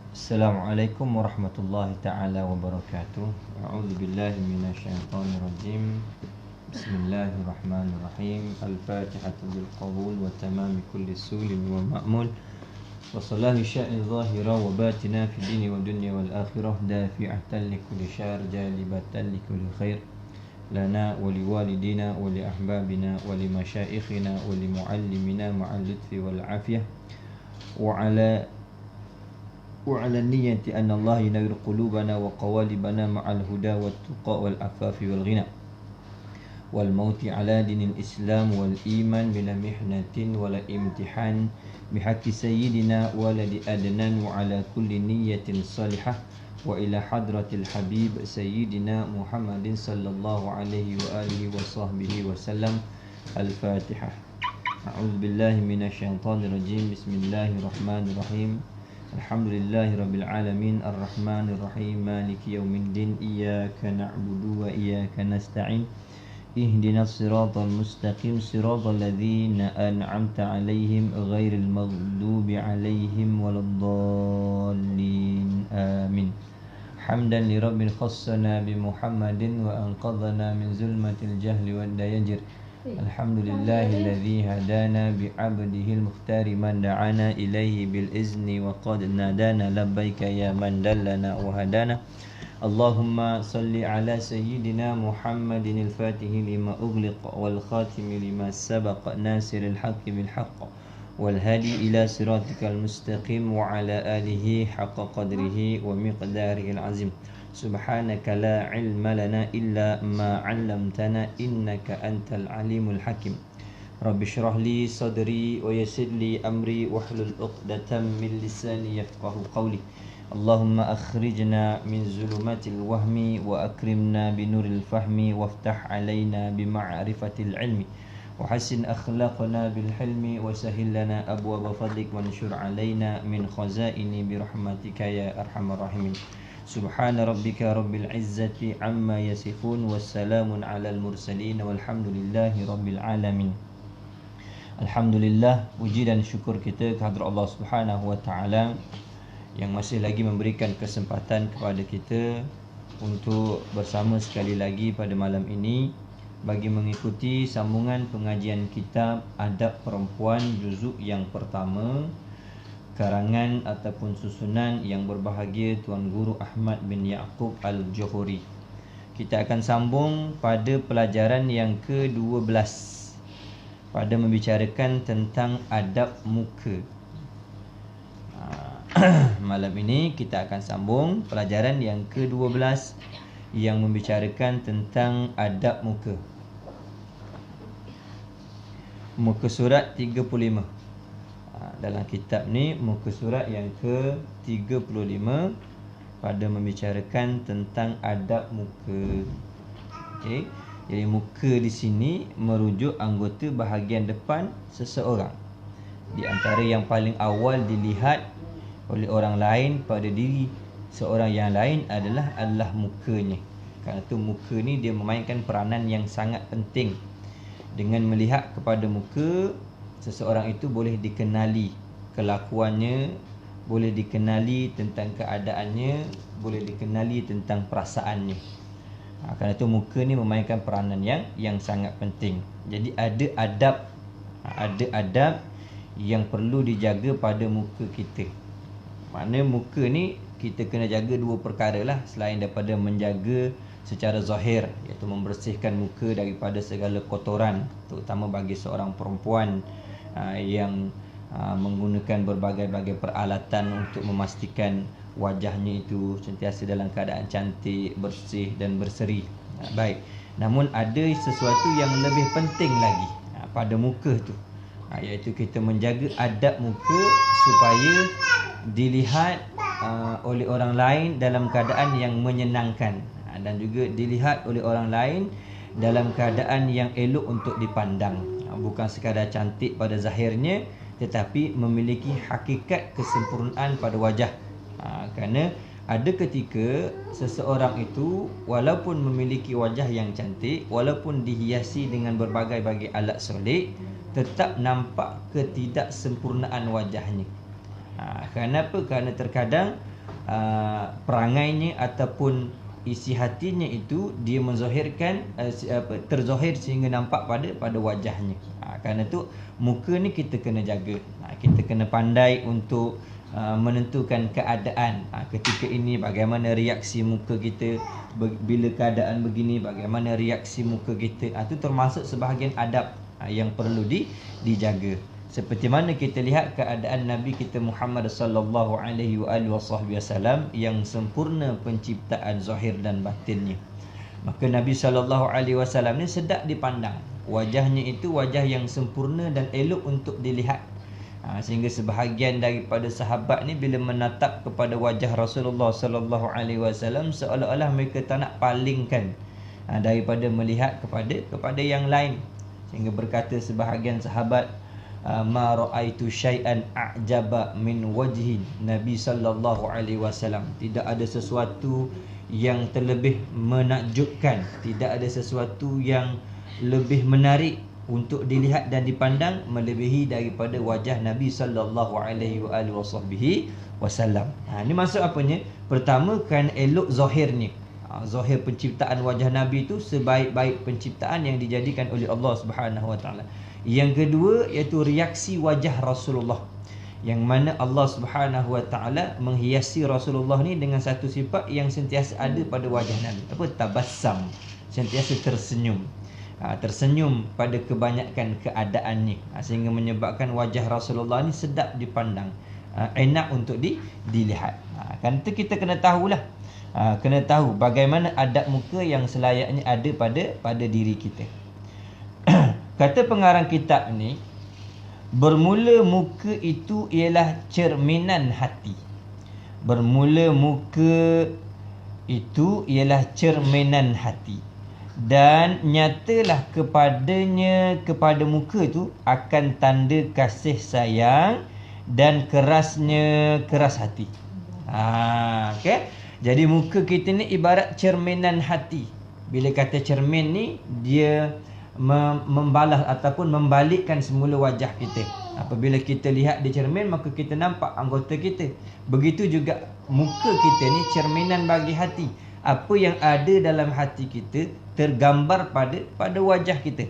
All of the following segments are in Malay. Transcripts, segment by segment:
Assalamualaikum warahmatullahi ta'ala wabarakatuh. A'udzu billahi minasyaitonir rajim. Bismillahirrahmanirrahim. Al-Fatihatu bil qabul wa tamami kulli sulin wa ma'mul. Wa sallahu sya'ni zahira wa batina fi dini wa dunya wal akhirah dafi'atan li kulli syar jalibatan li kulli khair. Lana wa li walidina wa li ahbabina wa li masyaikhina wa li muallimina ma'al lutfi wal afiyah. وعلى النية أن الله ينور قلوبنا وقوالبنا مع الهدى والتقى والعفاف والغنى والموت على دين الإسلام والإيمان بلا محنة ولا امتحان بحق سيدنا ولد أدنان وعلى كل نية صالحة وإلى حضرة الحبيب سيدنا محمد صلى الله عليه وآله وصحبه وسلم. الفاتحة. أعوذ بالله من الشيطان الرجيم. بسم الله الرحمن الرحيم. Alhamdulillahi Rabbil Alamin. Ar-Rahmanir Rahim. Maliki yaumiddin. Iyyaka na'budu wa iyyaka nasta'in. Ihdinas siratal mustaqim. Siratal ladzina an'amta 'alaihim ghairil maghdubi 'alaihim waladdallin. Amin. Hamdan li Rabbil khassana bi Muhammadin wa anqadhana min zulmatil jahli wad dayajir. Alhamdulillahilladzi hadana bi'abdihil mukhtari man da'ana ilaihi bil izni wa qad nadana labbaika ya man dallana wa hadana. Allahumma salli ala sayyidina Muhammadin al-fatihi lima ughliq wal khatimi lima sabaq nasiril haqqi bil haqq wal hadi ila siratikal mustaqim wa ala alihi haqqa qadrihi wa miqdarihil azim. Subhanaka la ilma lana illa ma 'allamtana innaka antal alimul hakim. Rabbi shrah li sadri wa yassir li amri wahlul 'uqdatam min lisani yafqahu qawli. Allahumma akhrijna min zulumatil wahmi wa akrimna binuril fahmi waftah 'alaina bima'rifatil ilmi wa hassin akhlaqana bil hilmi wa sahhil lana abwaaba fadlik wa anshur 'alaina min khazaini bi rahmatika ya arhamar rahimin. Subhana rabbika rabbil izzati amma yasifun. Wassalamun alal mursalin. Walhamdulillahi rabbil alamin. Alhamdulillah, puji dan syukur kita kehadrat Allah Subhanahu wa ta'ala yang masih lagi memberikan kesempatan kepada kita untuk bersama sekali lagi pada malam ini bagi mengikuti sambungan pengajian kitab Adab Perempuan juzuk yang pertama, karangan ataupun susunan yang berbahagia Tuan Guru Ahmad bin Yaqub Al-Johuri. Kita akan sambung pada pelajaran yang ke-12 pada membicarakan tentang adab muka. Malam ini kita akan sambung pelajaran yang ke-12 yang membicarakan tentang adab muka. Muka surat 35. Dalam kitab ni muka surat yang ke-35 pada membicarakan tentang adab muka. Okey. Jadi muka di sini merujuk anggota bahagian depan seseorang. Di antara yang paling awal dilihat oleh orang lain pada diri seorang yang lain adalah mukanya. Kerana itu muka ni dia memainkan peranan yang sangat penting. Dengan melihat kepada muka, seseorang itu boleh dikenali kelakuannya, boleh dikenali tentang keadaannya, boleh dikenali tentang perasaannya. Kerana itu muka ni memainkan peranan yang sangat penting. Jadi ada adab yang perlu dijaga pada muka kita. Maknanya muka ni kita kena jaga dua perkara lah selain daripada menjaga secara zahir, iaitu membersihkan muka daripada segala kotoran, terutama bagi seorang perempuan yang menggunakan berbagai-bagai peralatan untuk memastikan wajahnya itu sentiasa dalam keadaan cantik, bersih dan berseri. Baik. Namun ada sesuatu yang lebih penting lagi pada muka tu, iaitu kita menjaga adab muka supaya dilihat oleh orang lain dalam keadaan yang menyenangkan dan juga dilihat oleh orang lain dalam keadaan yang elok untuk dipandang. Bukan sekadar cantik pada zahirnya, tetapi memiliki hakikat kesempurnaan pada wajah. Kerana ada ketika seseorang itu walaupun memiliki wajah yang cantik, walaupun dihiasi dengan berbagai-bagai alat solek, tetap nampak ketidaksempurnaan wajahnya. Kenapa? Kerana terkadang perangainya ataupun isi hatinya itu dia menzahirkan terzahir sehingga nampak pada wajahnya. Kerana tu muka ni kita kena jaga. Kita kena pandai untuk menentukan keadaan. Ketika ini bagaimana reaksi muka kita, bila keadaan begini bagaimana reaksi muka kita. Itu termasuk sebahagian adab yang perlu dijaga. Seperti mana kita lihat keadaan Nabi kita Muhammad sallallahu alaihi wasallam yang sempurna penciptaan zahir dan batinnya. Maka Nabi sallallahu alaihi wasallam ni sedap dipandang. Wajahnya itu wajah yang sempurna dan elok untuk dilihat. Sehingga sebahagian daripada sahabat ni bila menatap kepada wajah Rasulullah sallallahu alaihi wasallam seolah-olah mereka tak nak palingkan daripada melihat kepada yang lain. Sehingga berkata sebahagian sahabat, ma ra'aitu syai'an a'jaba min wajhi Nabi sallallahu alaihi wasallam. Tidak ada sesuatu yang terlebih menakjubkan, tidak ada sesuatu yang lebih menarik untuk dilihat dan dipandang melebihi daripada wajah Nabi sallallahu alaihi wasallam. Ini maksud apanya? Pertama, kerana elok zahirnya. Zahir penciptaan wajah Nabi itu sebaik-baik penciptaan yang dijadikan oleh Allah Subhanahu wa taala. Yang kedua iaitu reaksi wajah Rasulullah, yang mana Allah Subhanahu wa taala menghiasi Rasulullah ni dengan satu sifat yang sentiasa ada pada wajah Nabi. Tabassam, sentiasa tersenyum. Tersenyum pada kebanyakan keadaan ni, sehingga menyebabkan wajah Rasulullah ni sedap dipandang, enak untuk dilihat. Kan itu kita kena tahulah, kena tahu bagaimana adab muka yang selayaknya ada pada diri kita. Kata pengarang kitab ni, bermula muka itu ialah cerminan hati. Bermula muka itu ialah cerminan hati. Dan nyatalah kepada muka tu akan tanda kasih sayang dan keras hati. Okay? Jadi muka kita ni ibarat cerminan hati. Bila kata cermin ni, dia membalas ataupun membalikkan semula wajah kita. Apabila kita lihat di cermin, maka kita nampak anggota kita. Begitu juga muka kita ni cerminan bagi hati. Apa yang ada dalam hati kita tergambar pada wajah kita.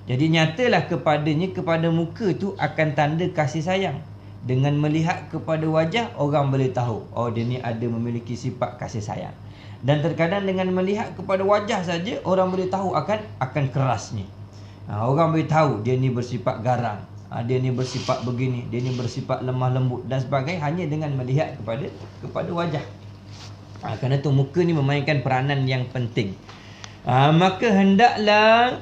Jadi nyatalah kepada muka tu akan tanda kasih sayang. Dengan melihat kepada wajah, orang boleh tahu, oh dia ni ada memiliki sifat kasih sayang. Dan terkadang dengan melihat kepada wajah saja, orang boleh tahu akan kerasnya. Orang boleh tahu dia ni bersifat garang, dia ni bersifat begini, dia ni bersifat lemah lembut dan sebagainya, hanya dengan melihat kepada wajah. Kerana itu muka ni memainkan peranan yang penting. Maka hendaklah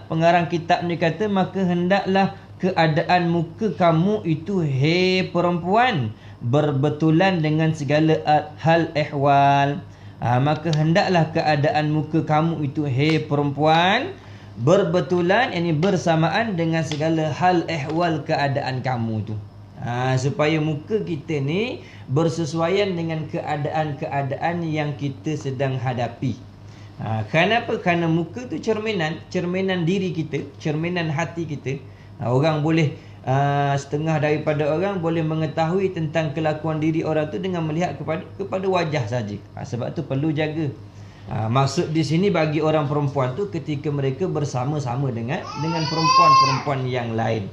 pengarang kitab ni kata, maka hendaklah keadaan muka kamu itu, hei perempuan, berbetulan dengan segala hal ehwal. Maka hendaklah keadaan muka kamu itu, hei perempuan, berbetulan, yakni bersamaan dengan segala hal ehwal keadaan kamu tu. Supaya muka kita ni bersesuaian dengan keadaan-keadaan yang kita sedang hadapi. Kenapa? Kerana muka tu cerminan diri kita, cerminan hati kita. Orang boleh setengah daripada orang boleh mengetahui tentang kelakuan diri orang tu dengan melihat kepada wajah saja. Sebab tu perlu jaga. Maksud di sini bagi orang perempuan tu ketika mereka bersama-sama dengan perempuan-perempuan yang lain.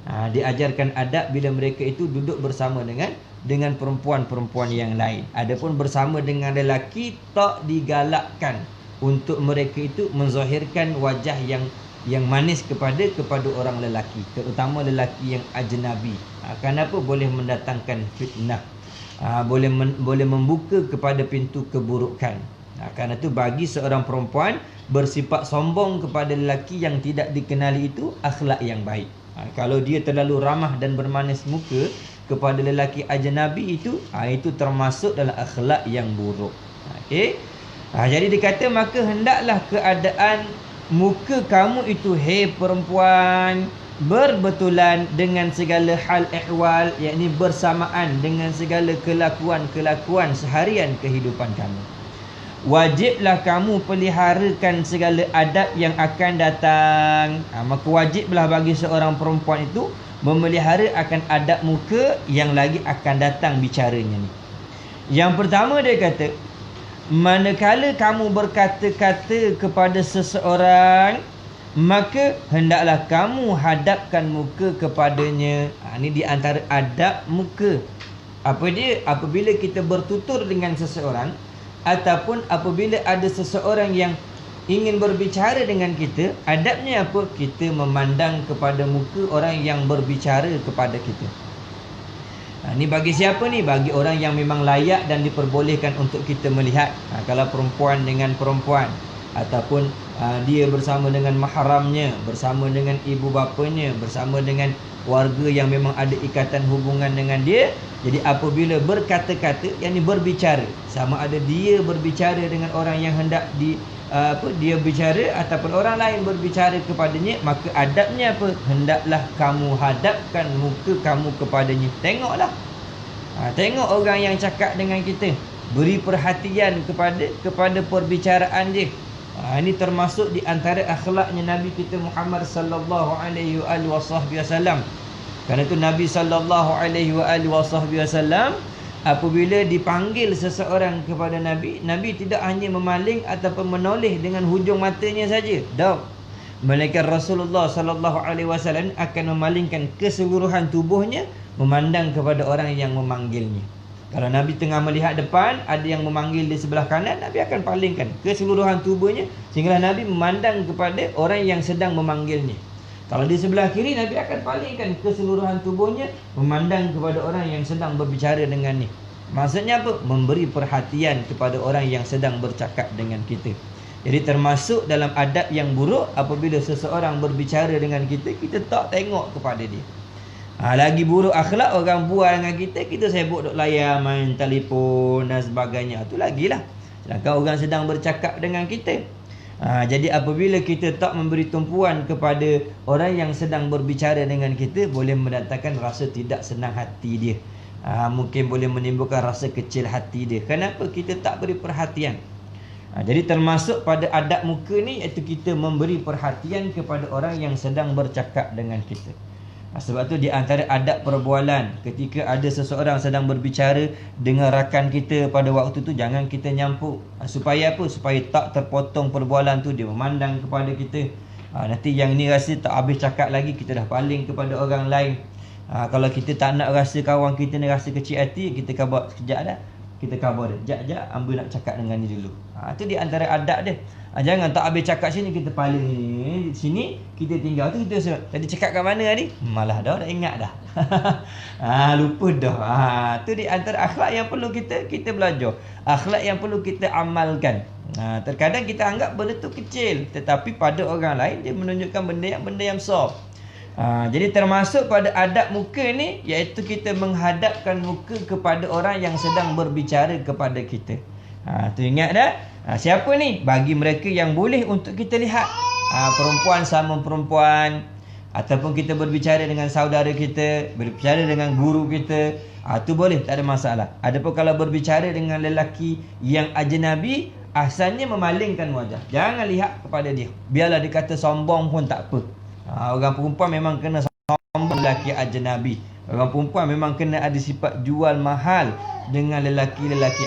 Diajarkan adab bila mereka itu duduk bersama dengan perempuan-perempuan yang lain. Adapun bersama dengan lelaki, tak digalakkan untuk mereka itu menzahirkan wajah yang manis kepada orang lelaki, terutama lelaki yang ajnabi. Kenapa? Boleh mendatangkan fitnah, boleh membuka kepada pintu keburukan. Kerana itu bagi seorang perempuan bersifat sombong kepada lelaki yang tidak dikenali itu akhlak yang baik. Kalau dia terlalu ramah dan bermanis muka kepada lelaki ajnabi itu termasuk dalam akhlak yang buruk. Okey. Jadi dikata, maka hendaklah keadaan muka kamu itu, hei perempuan, berbetulan dengan segala hal ehwal, yakni bersamaan dengan segala kelakuan seharian kehidupan kamu. Wajiblah kamu peliharakan segala adab yang akan datang. Maka wajiblah bagi seorang perempuan itu memelihara akan adab muka yang lagi akan datang bicaranya ni. Yang pertama dia kata, manakala kamu berkata-kata kepada seseorang, maka hendaklah kamu hadapkan muka kepadanya. Ini di antara adab muka. Apa dia? Apabila kita bertutur dengan seseorang, ataupun apabila ada seseorang yang ingin berbicara dengan kita, adabnya apa? Kita memandang kepada muka orang yang berbicara kepada kita. Ini bagi siapa ni? Bagi orang yang memang layak dan diperbolehkan untuk kita melihat. Kalau perempuan dengan perempuan, ataupun dia bersama dengan mahramnya, bersama dengan ibu bapanya, bersama dengan warga yang memang ada ikatan hubungan dengan dia. Jadi apabila berkata-kata, yakni berbicara, sama ada dia berbicara dengan orang yang hendak dia bicara ataupun orang lain berbicara kepadanya, maka adabnya apa? Hendaklah kamu hadapkan muka kamu kepadanya. Tengoklah. Tengok orang yang cakap dengan kita. Beri perhatian kepada perbicaraan dia. Ini termasuk di antara akhlaknya Nabi kita Muhammad sallallahu alaihi wasallam. Karena itu Nabi sallallahu alaihi wasallam apabila dipanggil seseorang kepada Nabi, Nabi tidak hanya memaling ataupun menoleh dengan hujung matanya saja. Tak. Melainkan Rasulullah sallallahu alaihi wasallam akan memalingkan keseluruhan tubuhnya memandang kepada orang yang memanggilnya. Kalau Nabi tengah melihat depan, ada yang memanggil di sebelah kanan, Nabi akan palingkan keseluruhan tubuhnya sehingga Nabi memandang kepada orang yang sedang memanggilnya. Kalau di sebelah kiri, Nabi akan palingkan keseluruhan tubuhnya memandang kepada orang yang sedang berbicara dengannya. Maksudnya apa? Memberi perhatian kepada orang yang sedang bercakap dengan kita. Jadi termasuk dalam adab yang buruk, apabila seseorang berbicara dengan kita, kita tak tengok kepada dia. Lagi buruk akhlak orang bual dengan kita sibuk duk layan, main telefon dan sebagainya. Itu lagilah. Sedangkan orang sedang bercakap dengan kita. Jadi apabila kita tak memberi tumpuan kepada orang yang sedang berbicara dengan kita, boleh mendatangkan rasa tidak senang hati dia. Mungkin boleh menimbulkan rasa kecil hati dia. Kenapa? Kita tak beri perhatian. Jadi termasuk pada adab muka ni, iaitu kita memberi perhatian kepada orang yang sedang bercakap dengan kita. Sebab tu di antara adab perbualan, ketika ada seseorang sedang berbicara dengan rakan kita pada waktu tu, jangan kita nyampuk. Supaya apa? Supaya tak terpotong perbualan tu, dia memandang kepada kita. Nanti yang ni rasa tak habis cakap lagi, kita dah paling kepada orang lain. Kalau kita tak nak rasa kawan kita ni rasa kecil hati, kita khabar sekejap dah. Kita khabar dia, sekejap ambil nak cakap dengan dia dulu. Itu di antara adab dia. Jangan tak habis cakap sini, kita paling sini, kita tinggal tu, kita tadi cakap kat mana tadi? Malah dah ingat dah. Lupa dah. Tu di antara akhlak yang perlu kita belajar. Akhlak yang perlu kita amalkan. Terkadang kita anggap benda tu kecil, tetapi pada orang lain dia menunjukkan benda yang besar. Jadi termasuk pada adab muka ni, iaitu kita menghadapkan muka kepada orang yang sedang berbicara kepada kita. Tu ingat dah. Siapa ni? Bagi mereka yang boleh untuk kita lihat. Perempuan sama perempuan, ataupun kita berbicara dengan saudara kita, berbicara dengan guru kita, tu boleh, tak ada masalah. Adapun kalau berbicara dengan lelaki yang ajnabi, asalnya memalingkan wajah. Jangan lihat kepada dia. Biarlah dia kata sombong pun tak apa. Orang perempuan memang kena sombong lelaki ajnabi. Orang perempuan memang kena ada sifat jual mahal dengan lelaki-lelaki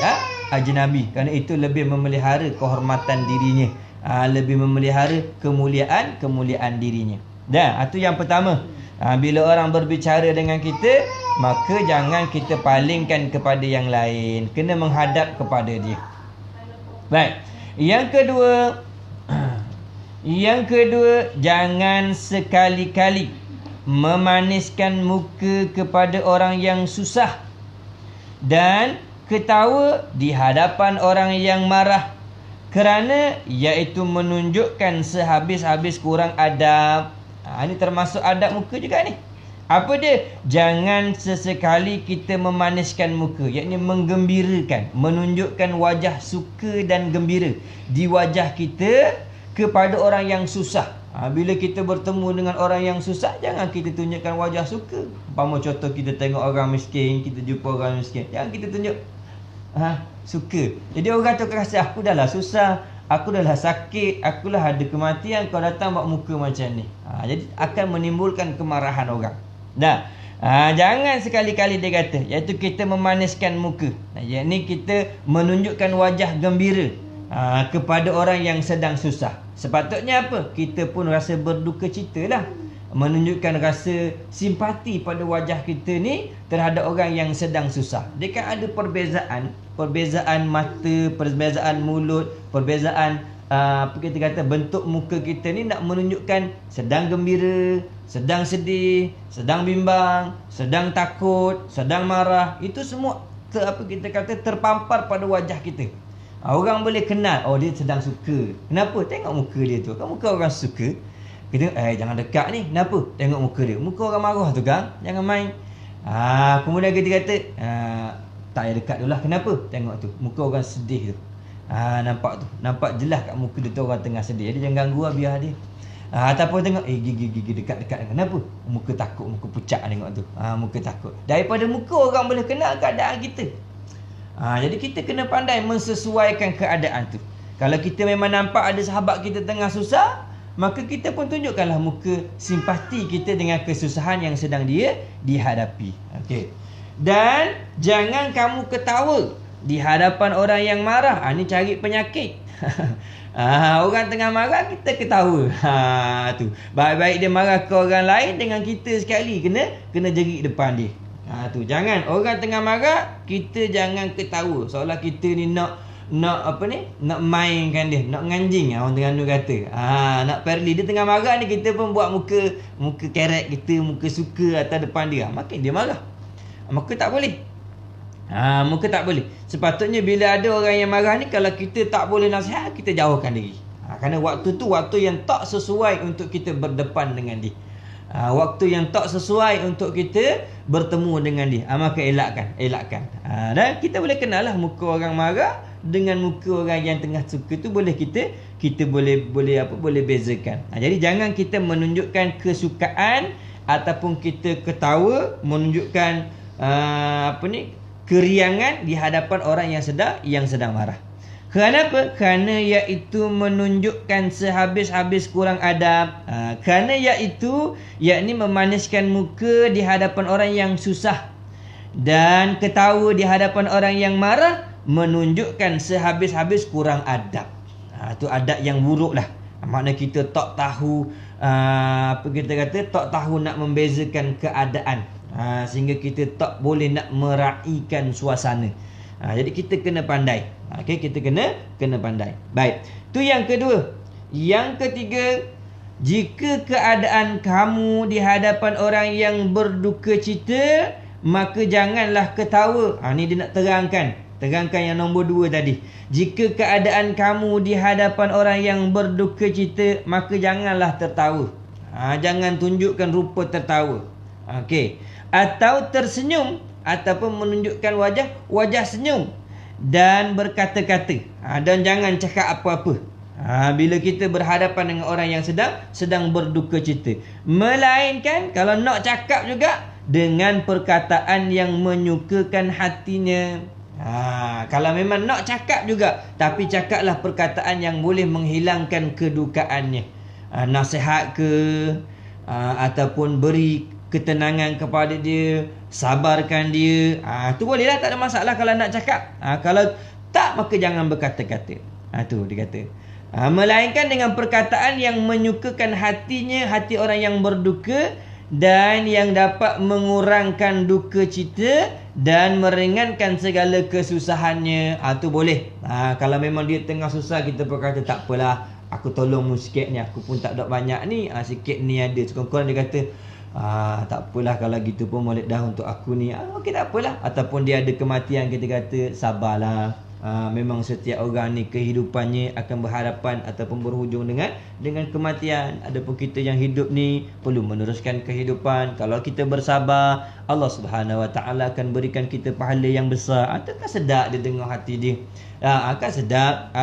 ajnabi. Kerana itu lebih memelihara kehormatan dirinya, lebih memelihara kemuliaan dirinya. Dan itu yang pertama. Bila orang berbicara dengan kita, maka jangan kita palingkan kepada yang lain, kena menghadap kepada dia. Baik. Yang kedua, jangan sekali-kali memaniskan muka kepada orang yang susah dan ketawa di hadapan orang yang marah, kerana iaitu menunjukkan sehabis-habis kurang adab. Ini termasuk adab muka juga ni. Apa dia? Jangan sesekali kita memaniskan muka, iaitu menggembirakan, menunjukkan wajah suka dan gembira di wajah kita kepada orang yang susah. Bila kita bertemu dengan orang yang susah, jangan kita tunjukkan wajah suka. Umpama contoh, kita tengok orang miskin, kita jumpa orang miskin, jangan kita tunjuk suka. Jadi orang tu rasa, aku dah lah susah, aku dah lah sakit, aku lah ada kematian, kau datang buat muka macam ni. Jadi akan menimbulkan kemarahan orang. Jangan sekali-kali dia kata, iaitu kita memaniskan muka. Yakni kita menunjukkan wajah gembira kepada orang yang sedang susah. Sepatutnya apa? Kita pun rasa berduka cita lah, menunjukkan rasa simpati pada wajah kita ni terhadap orang yang sedang susah. Dia kan ada perbezaan mata, perbezaan mulut, perbezaan kita kata bentuk muka kita ni nak menunjukkan sedang gembira, sedang sedih, sedang bimbang, sedang takut, sedang marah. Itu semua kita kata terpampar pada wajah kita. Orang boleh kenal, dia sedang suka. Kenapa? Tengok muka dia tu. Kan muka orang suka. Kita jangan dekat ni. Kenapa? Tengok muka dia. Muka orang marah tu kan, jangan main. Kemudian kita kata tak payah dekat dulu lah. Kenapa? Tengok tu, muka orang sedih tu. Nampak tu, nampak jelas kat muka dia tu orang tengah sedih. Jadi jangan ganggu lah, biar dia. Ataupun tengok gigi dekat-dekat. Kenapa? Muka takut, muka pucat tengok tu. Muka takut. Daripada muka orang boleh kenal keadaan kita. Jadi kita kena pandai mensesuaikan keadaan tu. Kalau kita memang nampak ada sahabat kita tengah susah, maka kita pun tunjukkanlah muka simpati kita dengan kesusahan yang sedang dia dihadapi. Okey. Dan jangan kamu ketawa di hadapan orang yang marah. Ni cari penyakit. Orang tengah marah, kita ketawa. Tu. Baik-baik dia marah ke orang lain, dengan kita sekali kena jerit depan dia. Tu. Jangan orang tengah marah, kita jangan ketawa. Seolah kita ni nak mainkan dia, nak nganjing orang Terengganu kata. Nak perli dia tengah marah ni, kita pun buat muka kerek kita, muka suka atas depan dia. Makin dia marah. Maka tak boleh. Muka tak boleh. Sepatutnya bila ada orang yang marah ni, kalau kita tak boleh nasihat, kita jauhkan diri. Kerana waktu tu waktu yang tak sesuai untuk kita berdepan dengan dia. Waktu yang tak sesuai untuk kita bertemu dengan dia. Maka elakkan. Dan kita boleh kenal lah muka orang marah dengan muka orang yang tengah suka tu, boleh kita boleh bezakan. Jadi jangan kita menunjukkan kesukaan ataupun kita ketawa, menunjukkan keriangan di hadapan orang yang sedang marah. Kerana apa? Kerana iaitu menunjukkan sehabis-habis kurang adab. Kerana iaitu yakni memaniskan muka di hadapan orang yang susah, dan ketawa di hadapan orang yang marah menunjukkan sehabis-habis kurang adab. Itu adab yang buruk lah. Makna kita tak tahu tak tahu nak membezakan keadaan. Sehingga kita tak boleh nak meraihkan suasana. Jadi kita kena pandai. Kita kena pandai. Baik. Tu yang kedua. Yang ketiga, jika keadaan kamu di hadapan orang yang berduka cita, maka janganlah ketawa. Ni dia nak terangkan yang nombor 2 tadi. Jika keadaan kamu di hadapan orang yang berduka cita, maka janganlah tertawa. Jangan tunjukkan rupa tertawa. Okey. Atau tersenyum, ataupun menunjukkan wajah senyum dan berkata-kata. Dan jangan cakap apa-apa bila kita berhadapan dengan orang yang sedang berduka cita. Melainkan kalau nak cakap juga dengan perkataan yang menyukakan hatinya. Kalau memang nak cakap juga, tapi cakaplah perkataan yang boleh menghilangkan kedukaannya. Nasihat ke, ataupun beri ketenangan kepada dia, sabarkan dia. Tu bolehlah, tak ada masalah kalau nak cakap. Kalau tak, maka jangan berkata-kata. Tu dia kata. Melainkan dengan perkataan yang menyukakan hatinya, hati orang yang berduka, dan yang dapat mengurangkan duka cita dan meringankan segala kesusahannya. Tu boleh. Kalau memang dia tengah susah, kita berkata tak apalah, aku tolongmu sikit ni, aku pun tak ada banyak ni, sikit ni ada. Sekurang-kurang dia kata tak apalah, kalau gitu pun molek dah untuk aku ni. Okey, tak apalah. Ataupun dia ada kematian, kita kata sabarlah. Memang setiap orang ni kehidupannya akan berhadapan ataupun berhujung dengan kematian. Adapun kita yang hidup ni perlu meneruskan kehidupan. Kalau kita bersabar, Allah Subhanahu Wa Taala akan berikan kita pahala yang besar. Kan sedap dia dengar hati dia. Akan sedap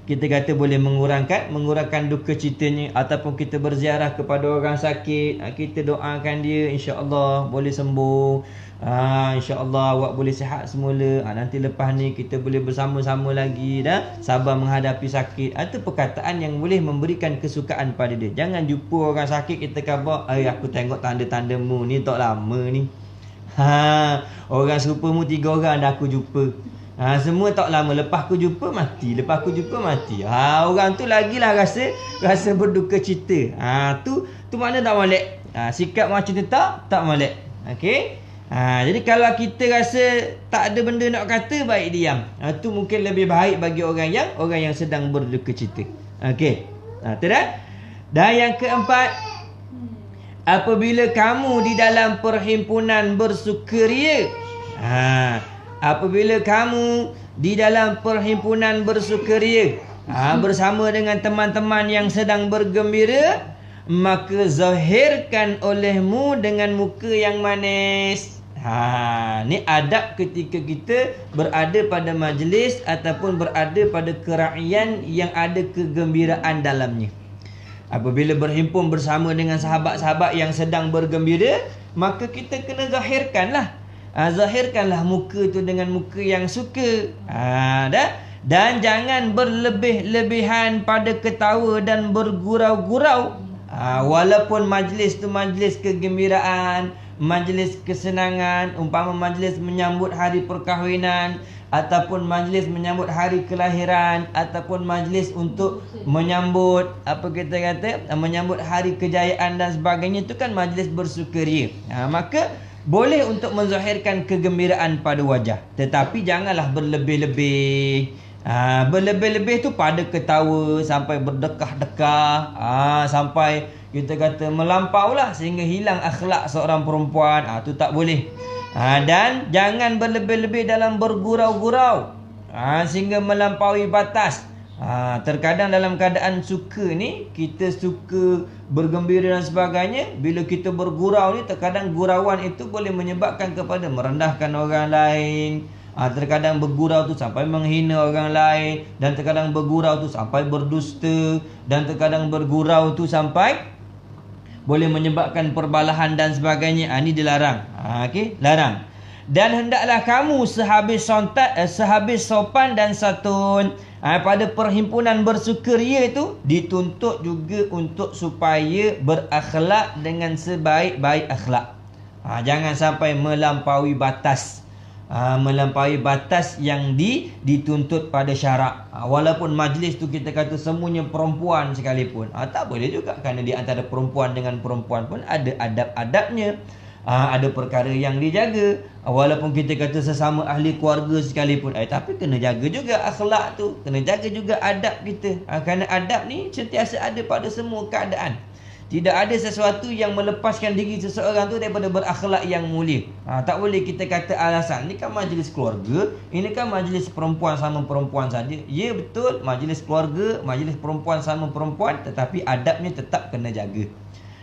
kita kata boleh mengurangkan duka citanya. Ataupun kita berziarah kepada orang sakit, kita doakan dia, insya-Allah boleh sembuh. InsyaAllah awak boleh sihat semula. Nanti lepas ni kita boleh bersama-sama lagi dah. Sabar menghadapi sakit. Itu perkataan yang boleh memberikan kesukaan pada dia. Jangan jumpa orang sakit kita khabar, aku tengok tanda-tandamu ni tak lama ni. Orang serupamu 3 orang dah aku jumpa. Semua tak lama, lepas aku jumpa mati. Lepas aku jumpa mati. Orang tu lagilah rasa berduka cita. Tu mana tak molek. Sikap macam tu tak molek. Okey. Jadi kalau kita rasa tak ada benda nak kata, baik diam. Tu mungkin lebih baik bagi orang yang sedang berduka cita. Okey. Tu dah. Dan yang keempat, apabila kamu di dalam perhimpunan bersukaria. Apabila kamu di dalam perhimpunan bersukaria, bersama dengan teman-teman yang sedang bergembira, maka zahirkan olehmu dengan muka yang manis. Ni adab ketika kita berada pada majlis ataupun berada pada keraian yang ada kegembiraan dalamnya. Apabila berhimpun bersama dengan sahabat-sahabat yang sedang bergembira, maka kita kena zahirkanlah. Zahirkanlah muka tu dengan muka yang suka. Dan jangan berlebih-lebihan pada ketawa dan bergurau-gurau. Walaupun majlis tu majlis kegembiraan, majlis kesenangan, umpama majlis menyambut hari perkahwinan, ataupun majlis menyambut hari kelahiran, ataupun majlis untuk menyambut menyambut hari kejayaan dan sebagainya, itu kan majlis bersukaria. Maka boleh untuk menzahirkan kegembiraan pada wajah, tetapi janganlah berlebih-lebih. Berlebih-lebih tu pada ketawa sampai berdekah-dekah, sampai kita kata melampau lah sehingga hilang akhlak seorang perempuan. Tu tak boleh. Dan jangan berlebih-lebih dalam bergurau-gurau sehingga melampaui batas. Terkadang dalam keadaan suka ni, kita suka bergembira dan sebagainya, bila kita bergurau ni, terkadang gurauan itu boleh menyebabkan kepada merendahkan orang lain. Terkadang bergurau tu sampai menghina orang lain, dan terkadang bergurau tu sampai berdusta, dan terkadang bergurau tu sampai boleh menyebabkan perbalahan dan sebagainya. Ini dilarang. Larang. Dan hendaklah kamu sehabis sopan dan santun. Pada perhimpunan bersukaria itu dituntut juga untuk supaya berakhlak dengan sebaik-baik akhlak. Jangan sampai melampaui batas. Melampaui batas yang dituntut pada syarak. Walaupun majlis tu kita kata semuanya perempuan sekalipun, tak boleh juga, kerana di antara perempuan dengan perempuan pun ada adab-adabnya. Ada perkara yang dijaga. Walaupun kita kata sesama ahli keluarga sekalipun, tapi kena jaga juga akhlak tu, kena jaga juga adab kita. Kerana adab ni sentiasa ada pada semua keadaan. Tidak ada sesuatu yang melepaskan diri seseorang tu daripada berakhlak yang mulia. Tak boleh kita kata alasan, ni kan majlis keluarga, ini kan majlis perempuan sama perempuan saja. Ya betul, majlis keluarga, majlis perempuan sama perempuan, tetapi adabnya tetap kena jaga.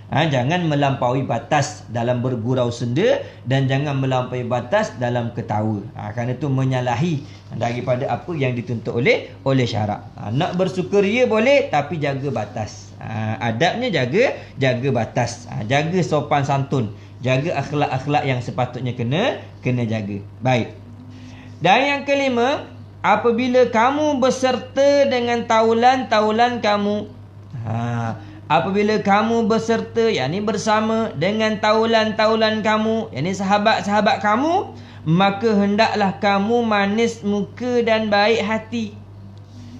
Jangan melampaui batas dalam bergurau senda, dan jangan melampaui batas dalam ketawa. Kerana itu menyalahi daripada apa yang dituntut oleh syarak. Nak bersukaria boleh, tapi jaga batas. Adabnya jaga batas. Jaga sopan santun, jaga akhlak-akhlak yang sepatutnya kena jaga. Baik. Dan yang kelima, apabila kamu berserta dengan taulan-taulan kamu, apabila kamu berserta, yakni bersama dengan taulan-taulan kamu, yakni sahabat-sahabat kamu, maka hendaklah kamu manis muka dan baik hati.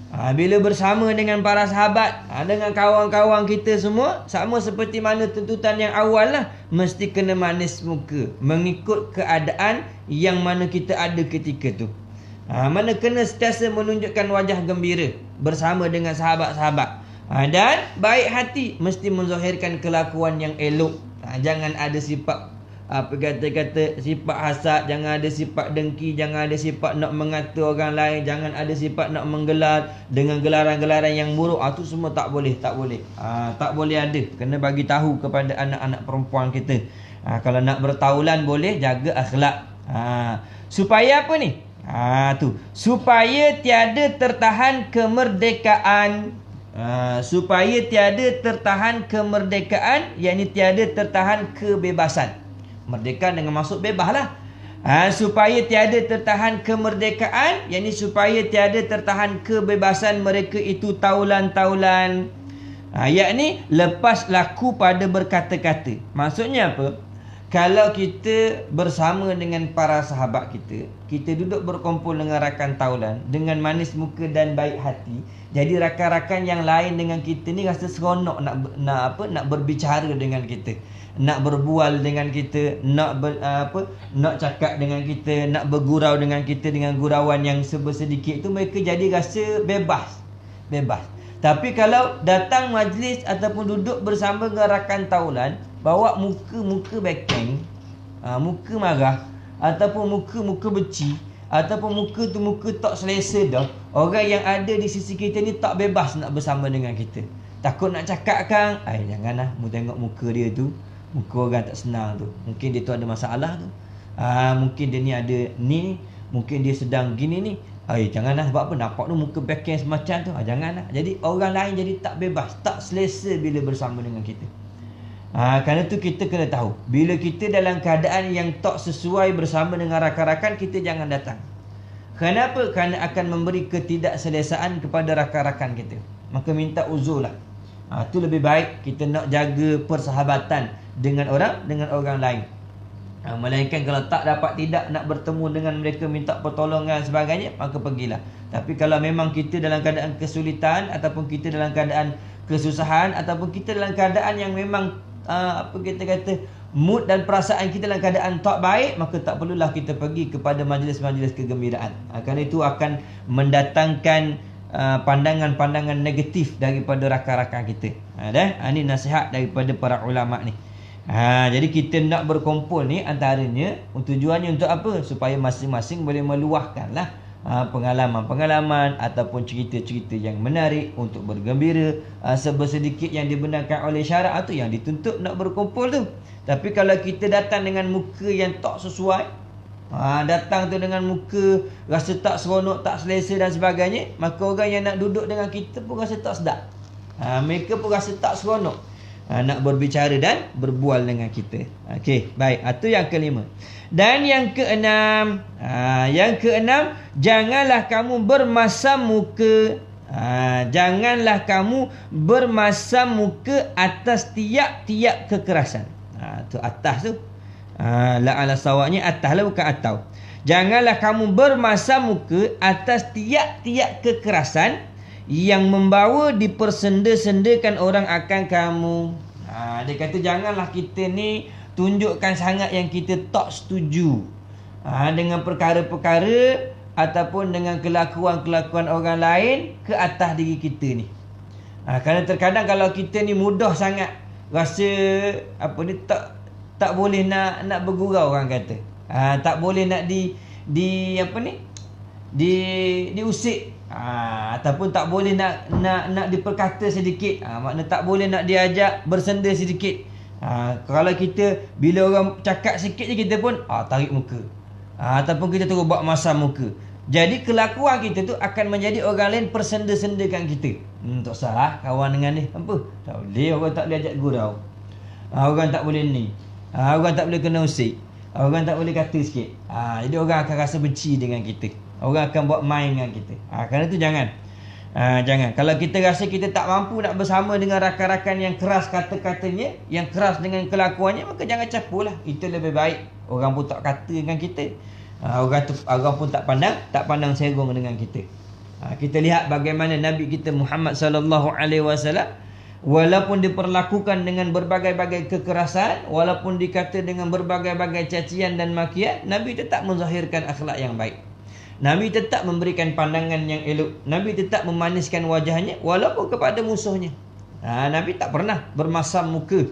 Bila bersama dengan para sahabat, dengan kawan-kawan kita semua, sama seperti mana tuntutan yang awal lah, mesti kena manis muka, mengikut keadaan yang mana kita ada ketika tu. Mana kena sentiasa menunjukkan wajah gembira bersama dengan sahabat-sahabat. Dan baik hati, mesti menzahirkan kelakuan yang elok. Jangan ada sifat sifat hasad, jangan ada sifat dengki, jangan ada sifat nak mengata orang lain, jangan ada sifat nak menggelar dengan gelaran-gelaran yang buruk. Itu semua tak boleh. Tak boleh ada. Kena bagi tahu kepada anak-anak perempuan kita. Kalau nak bertaulan boleh, jaga akhlak. Supaya apa ni? Supaya tiada tertahan kemerdekaan. Supaya tiada tertahan kemerdekaan, yakni tiada tertahan kebebasan. Merdeka dengan maksud bebas lah. Supaya tiada tertahan kemerdekaan, yakni supaya tiada tertahan kebebasan mereka itu taulan-taulan. Yakni lepas laku pada berkata-kata. Maksudnya apa? Kalau kita bersama dengan para sahabat kita, kita duduk berkumpul dengan rakan taulan dengan manis muka dan baik hati, jadi rakan-rakan yang lain dengan kita ni rasa seronok nak berbicara dengan kita, nak berbual dengan kita, nak cakap dengan kita, nak bergurau dengan kita dengan gurauan yang sedikit tu, mereka jadi rasa bebas. Tapi kalau datang majlis ataupun duduk bersama dengan rakan taulan, bawa muka bekeng, muka marah, ataupun muka benci, ataupun muka tak selesa dah, orang yang ada di sisi kita ni tak bebas nak bersama dengan kita. Takut nak cakap kan, janganlah mu tengok muka dia tu, muka orang tak senang tu, mungkin dia tu ada masalah tu, mungkin dia ni ada ni, mungkin dia sedang gini ni. Janganlah, sebab apa? Nampak tu muka bekeng semacam tu. Janganlah. Jadi orang lain jadi tak bebas, tak selesa bila bersama dengan kita. Kerana tu kita kena tahu, bila kita dalam keadaan yang tak sesuai bersama dengan rakan-rakan, kita jangan datang. Kenapa? Kerana akan memberi ketidakselesaan kepada rakan-rakan kita. Maka minta uzurlah. Tu lebih baik kita nak jaga persahabatan dengan orang lain. Melainkan kalau tidak nak bertemu dengan mereka, minta pertolongan sebagainya, maka pergilah. Tapi kalau memang kita dalam keadaan kesulitan, ataupun kita dalam keadaan kesusahan, ataupun kita dalam keadaan yang memang mood dan perasaan kita dalam keadaan tak baik, maka tak perlulah kita pergi kepada majlis-majlis kegembiraan. Kerana itu akan mendatangkan pandangan-pandangan negatif daripada rakan-rakan kita. Ini nasihat daripada para ulama ni. Jadi kita nak berkumpul ni antaranya tujuannya untuk apa? Supaya masing-masing boleh meluahkanlah pengalaman-pengalaman ataupun cerita-cerita yang menarik untuk bergembira, sebersedikit yang dibenarkan oleh syarak tu yang dituntut nak berkumpul tu. Tapi kalau kita datang dengan muka yang tak sesuai, datang tu dengan muka rasa tak seronok, tak selesa dan sebagainya, maka orang yang nak duduk dengan kita pun rasa tak sedap. Mereka pun rasa tak seronok nak berbicara dan berbual dengan kita. Okey, baik. Itu yang kelima. Dan yang keenam, janganlah kamu bermasam muka. Janganlah kamu bermasam muka atas tiap-tiap kekerasan. Tu atas tu. La ala sawaknya atas lah, bukan atau. Janganlah kamu bermasam muka atas tiap-tiap kekerasan yang membawa dipersenda-sendakan orang akan kamu. Dia kata janganlah kita ni tunjukkan sangat yang kita tak setuju dengan perkara-perkara ataupun dengan kelakuan-kelakuan orang lain ke atas diri kita ni. Kerana terkadang kalau kita ni mudah sangat rasa tak boleh nak bergurau, orang kata. Tak boleh nak diusik. Ataupun tak boleh nak diperkata sedikit. Maknanya tak boleh nak diajak bersenda sedikit. Kalau kita bila orang cakap sikit je kita pun tarik muka. Ataupun kita terus buat masam muka. Jadi kelakuan kita tu akan menjadi orang lain persenda-sendakan kita. Tak salah kawan dengan ni. Apa? Tak boleh, orang tak boleh ajak gurau. Orang tak boleh ni. Orang tak boleh kena usik. Orang tak boleh kata sikit. Jadi orang akan rasa benci dengan kita. Orang akan buat main dengan kita. Kerana tu jangan. Jangan. Kalau kita rasa kita tak mampu nak bersama dengan rakan-rakan yang keras kata-katanya, yang keras dengan kelakuannya, maka jangan campurlah. Itu lebih baik. Orang pun tak kata dengan kita. Orang pun tak pandang serong dengan kita. Kita lihat bagaimana Nabi kita Muhammad sallallahu alaihi wasallam, walaupun diperlakukan dengan berbagai-bagai kekerasan, walaupun dikata dengan berbagai-bagai cacian dan makian, Nabi tetap menzahirkan akhlak yang baik. Nabi tetap memberikan pandangan yang elok. Nabi tetap memaniskan wajahnya walaupun kepada musuhnya. Nabi tak pernah bermasam muka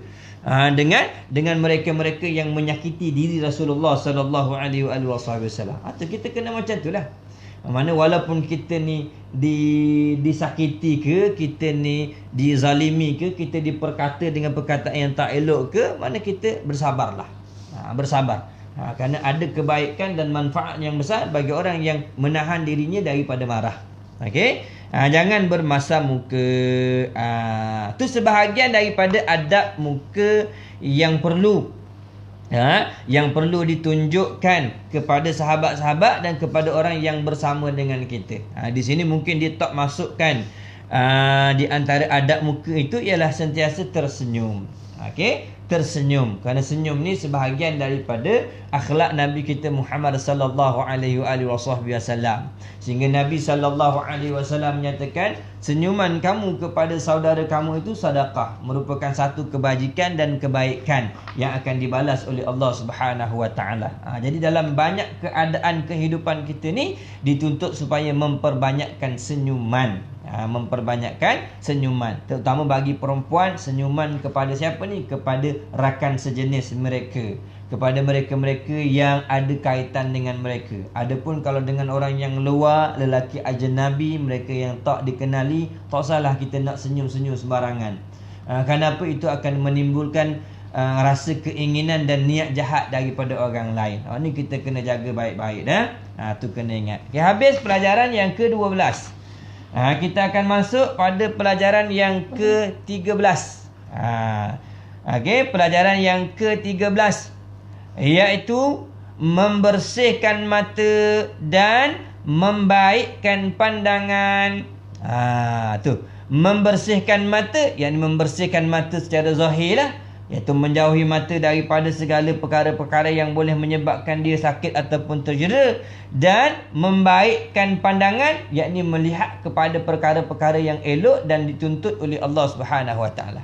dengan mereka-mereka yang menyakiti diri Rasulullah sallallahu alaihi wasallam. Atau kita kena macam itulah. Mana walaupun kita ni disakiti ke, kita ni dizalimi ke, kita diperkata dengan perkataan yang tak elok ke, mana kita bersabarlah. Bersabar. Kerana ada kebaikan dan manfaat yang besar bagi orang yang menahan dirinya daripada marah. Okey? Jangan bermasam muka. Itu sebahagian daripada adab muka yang perlu yang perlu ditunjukkan kepada sahabat-sahabat dan kepada orang yang bersama dengan kita. Di sini mungkin dia tak masukkan di antara adab muka itu ialah sentiasa tersenyum. Okey, tersenyum. Kerana senyum ni sebahagian daripada akhlak Nabi kita Muhammad sallallahu alaihi wasallam. Sehingga Nabi sallallahu alaihi wasallam menyatakan senyuman kamu kepada saudara kamu itu sedekah, merupakan satu kebajikan dan kebaikan yang akan dibalas oleh Allah Subhanahu wa taala. Jadi dalam banyak keadaan kehidupan kita ni dituntut supaya memperbanyakkan senyuman. Memperbanyakkan senyuman, terutama bagi perempuan, senyuman kepada siapa ni? Kepada rakan sejenis mereka, kepada mereka-mereka yang ada kaitan dengan mereka. Adapun kalau dengan orang yang luar, lelaki ajnabi, mereka yang tak dikenali, tak salah kita nak senyum-senyum sembarangan. Kenapa? Itu akan menimbulkan rasa keinginan dan niat jahat daripada orang lain. Ni kita kena jaga baik-baik dah. Tu kena ingat. Okay, habis pelajaran yang ke-12. Kita akan masuk pada pelajaran yang ke-13. Okey, pelajaran yang ke-13 iaitu membersihkan mata dan membaikkan pandangan. Tu, membersihkan mata, yakni membersihkan mata secara zahir lah, iaitu menjauhi mata daripada segala perkara-perkara yang boleh menyebabkan dia sakit ataupun terjera, dan membaikkan pandangan, yakni melihat kepada perkara-perkara yang elok dan dituntut oleh Allah Subhanahu wa taala.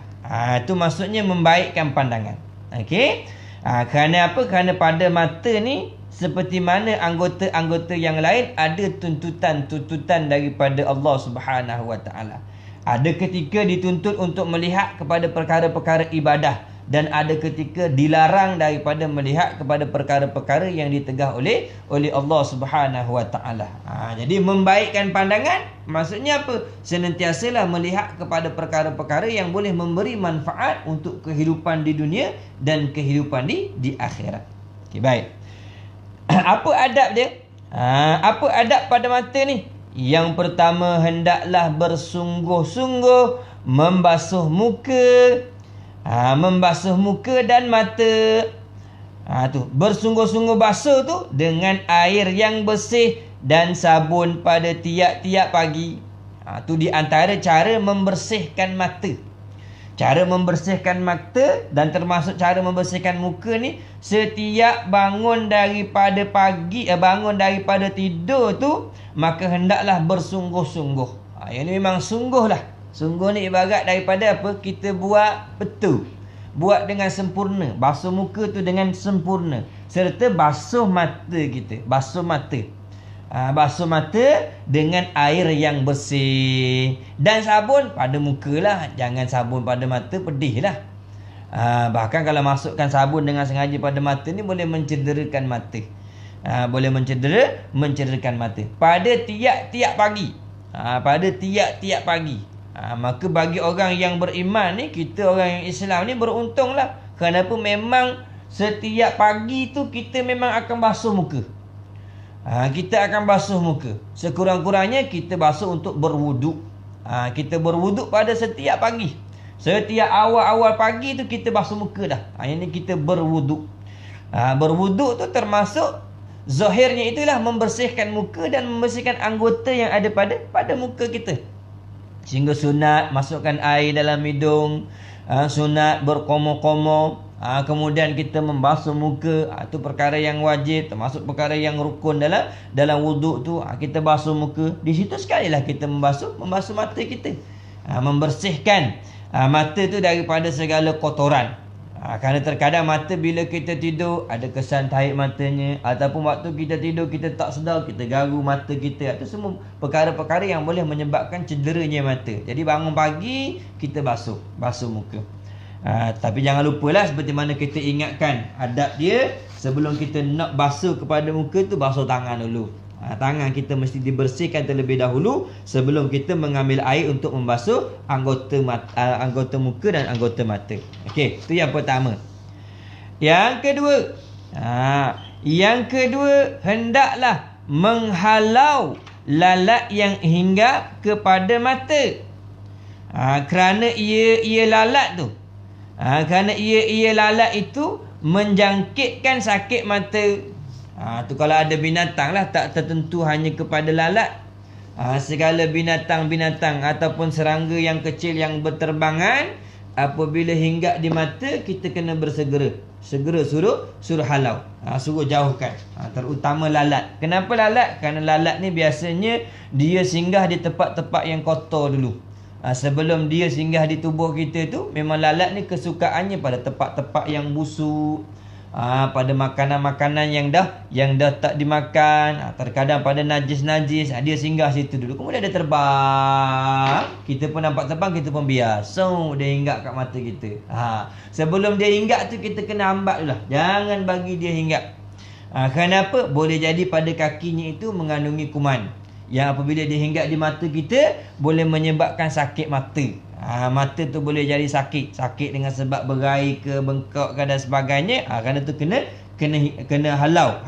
Itu maksudnya membaikkan pandangan. Okey. Kerana apa? Kerana pada mata ni, seperti mana anggota-anggota yang lain, ada tuntutan-tuntutan daripada Allah Subhanahu wa taala. Ada ketika dituntut untuk melihat kepada perkara-perkara ibadah, dan ada ketika dilarang daripada melihat kepada perkara-perkara yang ditegah oleh Allah Subhanahu wa taala. Jadi membaikkan pandangan maksudnya apa? Senantiasalah melihat kepada perkara-perkara yang boleh memberi manfaat untuk kehidupan di dunia dan kehidupan di akhirat. Okey, baik. Apa adab dia? Apa adab pada mata ni? Yang pertama, hendaklah bersungguh-sungguh membasuh muka. Membasuh muka dan mata. Tu bersungguh-sungguh basuh tu dengan air yang bersih dan sabun pada tiap-tiap pagi. Tu di antara cara membersihkan mata. Cara membersihkan mata dan termasuk cara membersihkan muka ni, setiap bangun daripada pagi, bangun daripada tidur tu, maka hendaklah bersungguh-sungguh. Yang ni memang sungguh lah. Sungguh ni ibarat daripada apa? Kita buat betul, buat dengan sempurna. Basuh muka tu dengan sempurna, serta basuh mata kita. Basuh mata, basuh mata dengan air yang bersih. Dan sabun pada muka lah. Jangan sabun pada mata, pedih lah. Bahkan kalau masukkan sabun dengan sengaja pada mata ni, boleh mencederakan mata. Boleh mencederakan mata. Pada tiap-tiap pagi. Pada tiap-tiap pagi. Maka bagi orang yang beriman ni, kita orang yang Islam ni beruntunglah. Kenapa? Memang setiap pagi tu kita memang akan basuh muka. Kita akan basuh muka. Sekurang-kurangnya kita basuh untuk berwuduk. Kita berwuduk pada setiap pagi. Setiap awal-awal pagi tu kita basuh muka dah. Yang ni kita berwuduk. Berwuduk tu termasuk zahirnya itulah membersihkan muka dan membersihkan anggota yang ada pada muka kita. Sehingga sunat masukkan air dalam hidung, sunat berkomo-komo, kemudian kita membasuh muka. Itu perkara yang wajib, termasuk perkara yang rukun dalam wuduk tu. Kita basuh muka. Di situ sekalilah kita membasuh mata kita. Membersihkan mata tu daripada segala kotoran. Kerana terkadang mata bila kita tidur ada kesan tarik matanya, ataupun waktu kita tidur kita tak sedar, kita garu mata kita. Itu semua perkara-perkara yang boleh menyebabkan cederanya mata. Jadi bangun pagi kita basuh muka. Tapi jangan lupalah, seperti mana kita ingatkan adab dia, sebelum kita nak basuh kepada muka tu, basuh tangan dulu. Tangan kita mesti dibersihkan terlebih dahulu sebelum kita mengambil air untuk membasuh anggota muka dan anggota mata. Okey, itu yang pertama. Yang kedua, hendaklah menghalau lalat yang hinggap kepada mata. Kerana ia lalat tu, kerana ia lalat itu menjangkitkan sakit mata. Tu kalau ada binatang lah, tak tertentu hanya kepada lalat. Segala binatang-binatang ataupun serangga yang kecil yang berterbangan, apabila hinggap di mata, kita kena bersegera. Segera suruh halau. Suruh jauhkan. Terutama lalat. Kenapa lalat? Kerana lalat ni biasanya dia singgah di tempat-tempat yang kotor dulu. Sebelum dia singgah di tubuh kita tu, memang lalat ni kesukaannya pada tempat-tempat yang busuk, pada makanan-makanan yang dah tak dimakan, terkadang pada najis-najis, dia singgah situ dulu. Kemudian dia terbang, kita pun nampak terbang, kita pun biasa dia hinggap kat mata kita. Sebelum dia hinggap tu, kita kena hambat dulu lah, jangan bagi dia hinggap. Kenapa? Boleh jadi pada kakinya itu mengandungi kuman yang apabila dia hinggap di mata kita, boleh menyebabkan sakit mata. Mata tu boleh jadi sakit dengan sebab berair ke, bengkak ke dan sebagainya. Kerana tu kena halau.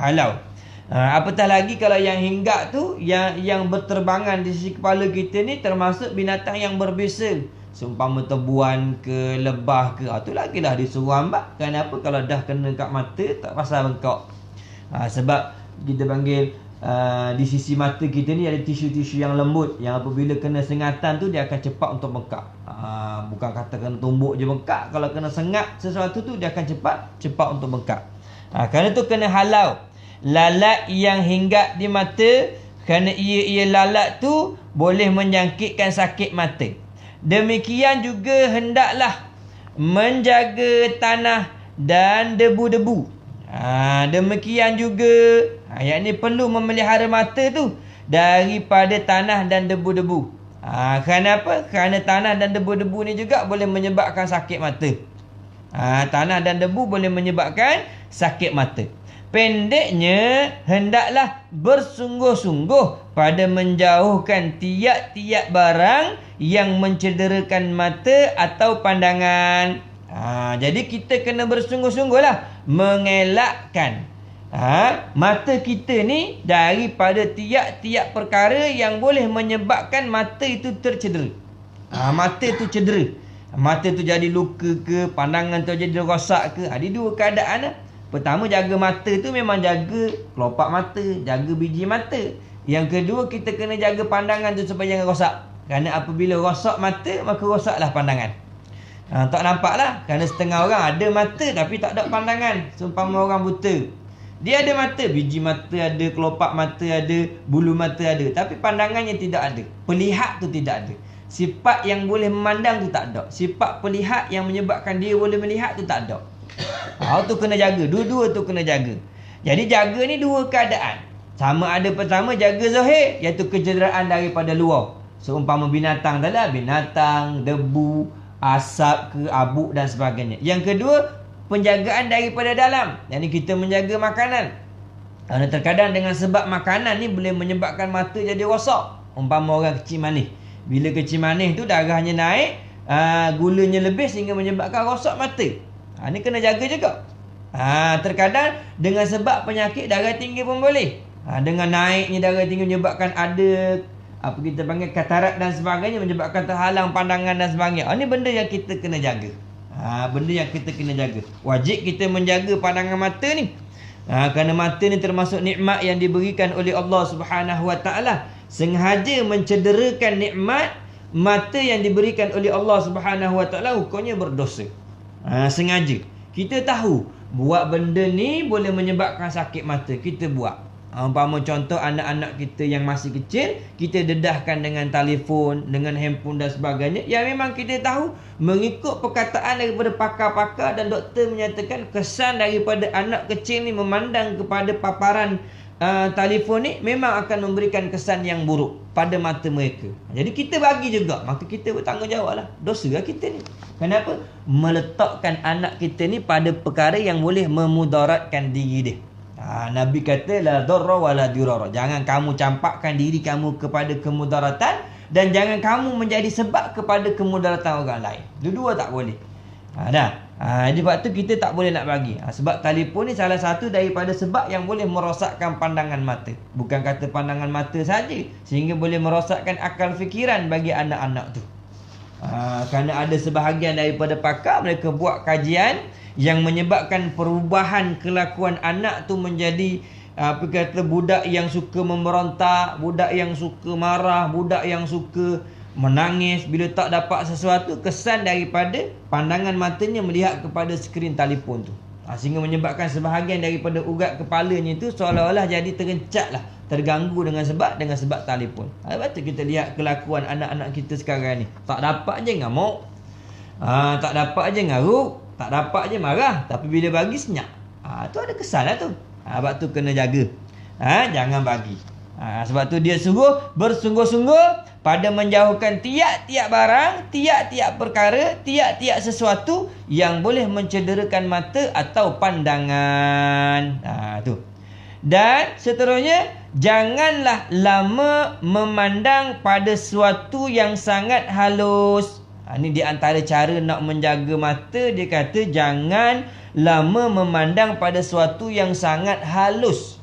Apatah lagi kalau yang hinggap tu yang berterbangan di sisi kepala kita ni termasuk binatang yang berbisa. Seumpama tebuan ke, lebah ke, tu lagilah disuruh hambat. Kenapa? Kalau dah kena kat mata, tak pasal bengkak. Sebab kita panggil di sisi mata kita ni ada tisu-tisu yang lembut, yang apabila kena sengatan tu dia akan cepat untuk bengkak. Bukan kata kena tumbuk je bengkak. Kalau kena sengat sesuatu tu, dia akan cepat untuk bengkak. Kerana tu kena halau lalat yang hinggap di mata. Kerana ia lalat tu boleh menjangkitkan sakit mata. Demikian juga hendaklah menjaga tanah dan debu-debu. Demikian juga yang ni perlu memelihara mata tu daripada tanah dan debu-debu. Kenapa? Kerana tanah dan debu-debu ni juga boleh menyebabkan sakit mata. Tanah dan debu boleh menyebabkan sakit mata. Pendeknya, hendaklah bersungguh-sungguh pada menjauhkan tiap-tiap barang yang mencederakan mata atau pandangan. Jadi kita kena bersungguh-sungguhlah mengelakkan mata kita ni daripada tiap-tiap perkara yang boleh menyebabkan mata itu tercedera. Mata tu cedera, mata tu jadi luka ke, pandangan tu jadi rosak ke. Ada dua keadaan. Pertama, jaga mata tu memang jaga kelopak mata, jaga biji mata. Yang kedua, kita kena jaga pandangan tu supaya jangan rosak. Kerana apabila rosak mata, maka rosaklah pandangan. Tak nampak lah. Kerana setengah orang ada mata tapi tak ada pandangan. Seumpama orang buta, dia ada mata, biji mata ada, kelopak mata ada, bulu mata ada, tapi pandangannya tidak ada. Pelihat tu tidak ada. Sifat yang boleh memandang tu tak ada. Sifat pelihat yang menyebabkan dia boleh melihat tu tak ada. Tu kena jaga. Dua-dua tu kena jaga. Jadi jaga ni dua keadaan. Sama ada pertama jaga zahir, iaitu kecederaan daripada luar. Seumpama binatang adalah binatang, debu, asap ke, abuk dan sebagainya. Yang kedua, penjagaan daripada dalam. Jadi kita menjaga makanan. Kerana terkadang dengan sebab makanan ni boleh menyebabkan mata jadi rosak. Umpama orang kecil manis. Bila kecil manis tu darahnya naik, gulanya lebih sehingga menyebabkan rosak mata. Ni kena jaga juga. Terkadang dengan sebab penyakit darah tinggi pun boleh. Dengan naiknya darah tinggi menyebabkan ada apa kita panggil katarak dan sebagainya, menyebabkan terhalang pandangan dan sebagainya. Ini benda yang kita kena jaga. Benda yang kita kena jaga. Wajib kita menjaga pandangan mata ni. Kerana mata ni termasuk nikmat yang diberikan oleh Allah Subhanahu Wa Taala. Sengaja mencederakan nikmat mata yang diberikan oleh Allah Subhanahu Wa Taala, hukumnya berdosa. Sengaja. Kita tahu buat benda ni boleh menyebabkan sakit mata, kita buat. Umpama contoh anak-anak kita yang masih kecil, kita dedahkan dengan telefon, dengan handphone dan sebagainya, yang memang kita tahu mengikut perkataan daripada pakar-pakar dan doktor menyatakan kesan daripada anak kecil ni memandang kepada paparan telefon ni memang akan memberikan kesan yang buruk pada mata mereka. Jadi kita bagi juga, maka kita bertanggungjawab lah. Dosa lah kita ni. Kenapa? Meletakkan anak kita ni pada perkara yang boleh memudaratkan diri dia. Nabi kata la darra wala dirara. Jangan kamu campakkan diri kamu kepada kemudaratan, dan jangan kamu menjadi sebab kepada kemudaratan orang lain. Dua-dua tak boleh. Sebab tu kita tak boleh nak bagi. Sebab telefon ni salah satu daripada sebab yang boleh merosakkan pandangan mata. Bukan kata pandangan mata saja, sehingga boleh merosakkan akal fikiran bagi anak-anak tu. Kerana ada sebahagian daripada pakar, mereka buat kajian yang menyebabkan perubahan kelakuan anak tu menjadi budak yang suka memberontak, budak yang suka marah, budak yang suka menangis bila tak dapat sesuatu, kesan daripada pandangan matanya melihat kepada skrin telefon tu. Sehingga menyebabkan sebahagian daripada urat kepalanya itu seolah-olah jadi terencat lah, terganggu dengan sebab telefon. Lepas tu kita lihat kelakuan anak-anak kita sekarang ni. Tak dapat je ngamuk, tak dapat je ngaruk, tak dapat je marah, tapi bila bagi senyap. Tu ada kesan lah tu. Sebab tu kena jaga. Jangan bagi. Sebab tu dia suruh bersungguh-sungguh pada menjauhkan tiap-tiap barang, tiap-tiap perkara, tiap-tiap sesuatu yang boleh mencederakan mata atau pandangan. Tu. Dan seterusnya, janganlah lama memandang pada sesuatu yang sangat halus. Ini di antara cara nak menjaga mata. Dia kata jangan lama memandang pada sesuatu yang sangat halus.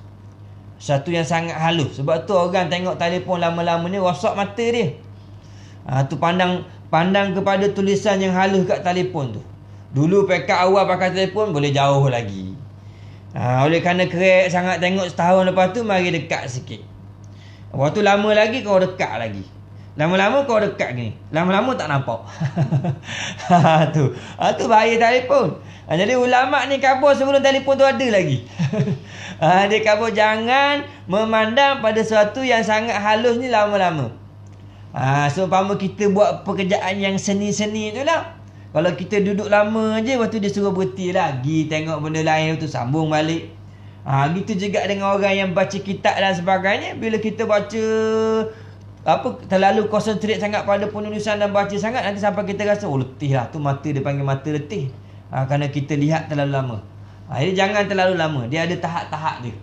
Satu yang sangat halus. Sebab tu orang tengok telefon lama-lama ni rosak mata dia. Tu pandang kepada tulisan yang halus kat telefon tu. Dulu pekat awal pakai telefon boleh jauh lagi. Oleh kerana kerek sangat tengok setahun lepas tu, mari dekat sikit. Waktu lama lagi kau dekat lagi. Lama-lama kau dekat gini, lama-lama tak nampak. Tu bahaya telefon. Jadi ulama ni kabur sebelum telefon tu ada lagi. Dia kabur jangan memandang pada sesuatu yang sangat halus ni lama-lama. Seumpama kita buat pekerjaan yang seni-seni tu lah. Kalau kita duduk lama je, waktu dia suruh berhenti lagi, tengok benda lain tu sambung balik. Gitu juga dengan orang yang baca kitab dan sebagainya. Bila kita baca terlalu konsentrate sangat pada penulisan dan baca sangat, nanti sampai kita rasa letih lah. Tu mata dia panggil mata letih. Kerana kita lihat terlalu lama. Jadi jangan terlalu lama. Dia ada tahap-tahap dia.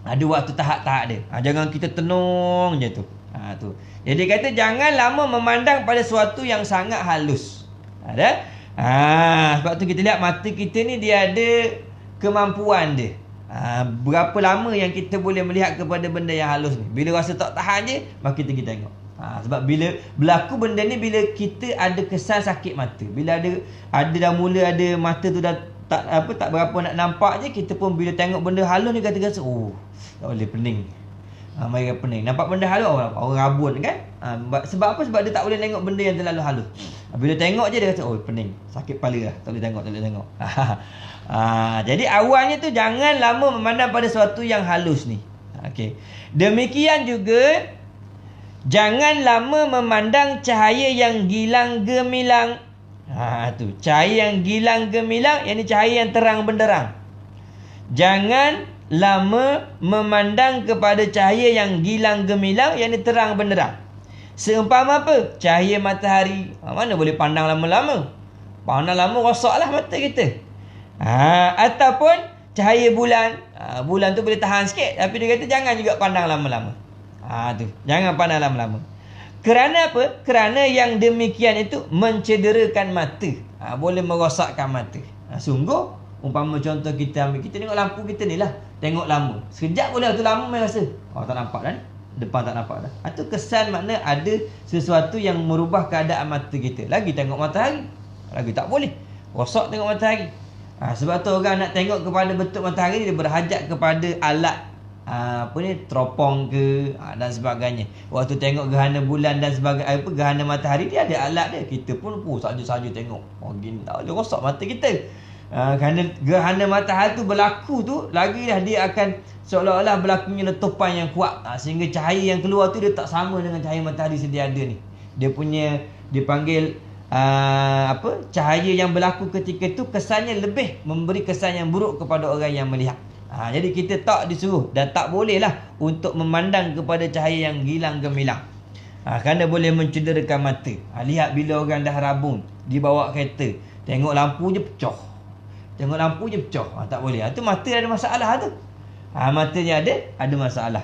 Ada waktu tahap-tahap dia. Jangan kita tenung je tu. Tu. Jadi kata jangan lama memandang pada sesuatu yang sangat halus. Ada? Sebab tu kita lihat mata kita ni dia ada kemampuan dia. Berapa lama yang kita boleh melihat kepada benda yang halus ni. Bila rasa tak tahan je, maka kita tengok. Sebab bila berlaku benda ni, bila kita ada kesan sakit mata, bila ada dah mula ada mata tu dah tak berapa nak nampak je, kita pun bila tengok benda halus ni kata rasa tak boleh, pening. Mari pening. Nampak benda halus orang rabun kan? Sebab apa? Sebab dia tak boleh tengok benda yang terlalu halus. Bila tengok je dia kata pening, sakit kepala lah, tak boleh tengok. Jadi awalnya tu jangan lama memandang pada sesuatu yang halus ni. Okey. Demikian juga jangan lama memandang cahaya yang gilang gemilang. Tu cahaya yang gilang gemilang, yakni cahaya yang terang benderang. Jangan lama memandang kepada cahaya yang gilang gemilang, yakni terang benderang. Seumpama apa? Cahaya matahari. Mana boleh pandang lama-lama? Pandang lama rosaklah mata kita. Ataupun cahaya bulan. Bulan tu boleh tahan sikit, tapi dia kata jangan juga pandang lama-lama. Tu, jangan pandang lama-lama. Kerana apa? Kerana yang demikian itu mencederakan mata. Boleh merosakkan mata. Sungguh, umpama contoh kita ambil, kita tengok lampu kita ni lah, tengok lama. Sekejap boleh tu lama main rasa tak nampak dah ni. Depan tak nampak dah. Itu kesan makna ada sesuatu yang merubah keadaan mata kita. Lagi tengok matahari, lagi tak boleh. Rosak tengok matahari. Sebab tu orang nak tengok kepada bentuk matahari, dia berhajat kepada alat teropong ke dan sebagainya. Waktu tengok gerhana bulan dan sebagainya, gerhana matahari, dia ada alat dia. Kita pun saja-saja tengok. Gini tak boleh, rosak mata kita. Kerana gerhana matahari tu berlaku tu, lagilah dia akan seolah-olah berlakunya letupan yang kuat, sehingga cahaya yang keluar tu dia tak sama dengan cahaya matahari sedia ada ni. Dia panggil cahaya yang berlaku ketika tu kesannya lebih memberi kesan yang buruk kepada orang yang melihat. Jadi kita tak disuruh dan tak boleh lah untuk memandang kepada cahaya yang gilang gemilang. Kerana boleh mencederakan mata. Lihat bila orang dah rabun, dibawa kereta, tengok lampu je pecah. Tak boleh. Itu mata ada masalah tu. Matanya ada masalah.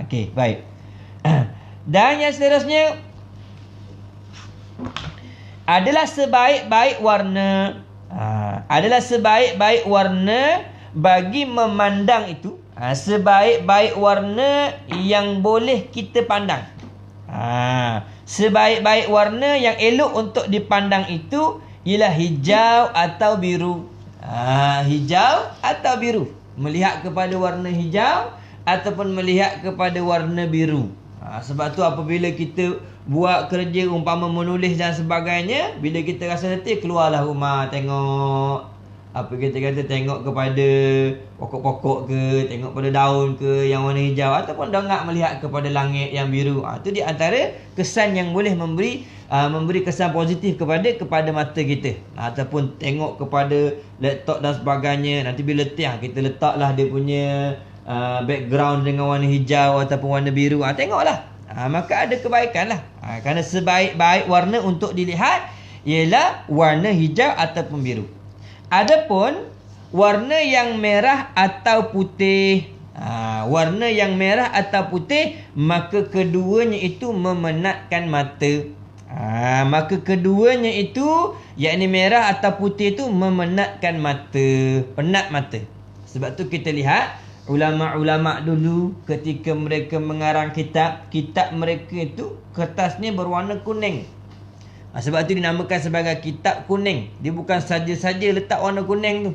Okey, baik. Dan yang seterusnya adalah sebaik-baik warna. Adalah sebaik-baik warna bagi memandang itu. Sebaik-baik warna yang boleh kita pandang. Sebaik-baik warna yang elok untuk dipandang itu ialah hijau atau biru. Hijau atau biru. Melihat kepada warna hijau ataupun melihat kepada warna biru. Sebab tu apabila kita buat kerja umpama menulis dan sebagainya, bila kita rasa letih, keluarlah rumah, tengok apa kita kata, tengok kepada pokok-pokok ke, tengok pada daun ke yang warna hijau, ataupun dongak melihat kepada langit yang biru. Itu di antara kesan yang boleh memberi kesan positif kepada mata kita. Ataupun tengok kepada laptop dan sebagainya, nanti bila letih kita letaklah dia punya background dengan warna hijau ataupun warna biru. Tengoklah. Maka ada kebaikan lah. Kerana sebaik-baik warna untuk dilihat ialah warna hijau ataupun biru. Adapun warna yang merah atau putih, warna yang merah atau putih, maka keduanya itu memenatkan mata. Maka keduanya itu, yakni merah atau putih itu memenatkan mata, penat mata. Sebab tu kita lihat ulama-ulama dulu ketika mereka mengarang kitab mereka itu kertasnya berwarna kuning. Sebab tu dinamakan sebagai kitab kuning. Dia bukan saja-saja letak warna kuning tu.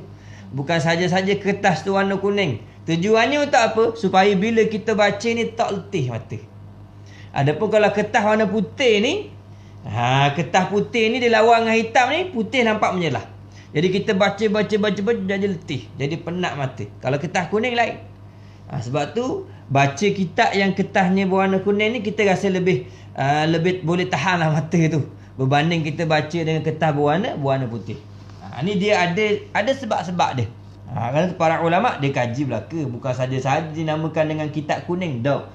Bukan saja-saja kertas tu warna kuning. Tujuannya untuk apa? Supaya bila kita baca ni tak letih mata. Adapun kalau kertas warna putih ni, kertas putih ni dia lawan dengan hitam ni, putih nampak menyelah. Jadi kita baca jadi letih, jadi penat mata. Kalau kertas kuning lain. Sebab tu baca kitab yang kertasnya berwarna kuning ni, kita rasa lebih boleh tahan lah mata tu, berbanding kita baca dengan kertas berwarna putih. Ni dia ada sebab-sebab dia. Kerana para ulama dia kaji belaka, bukan saja-saja dinamakan dengan kitab kuning, tak.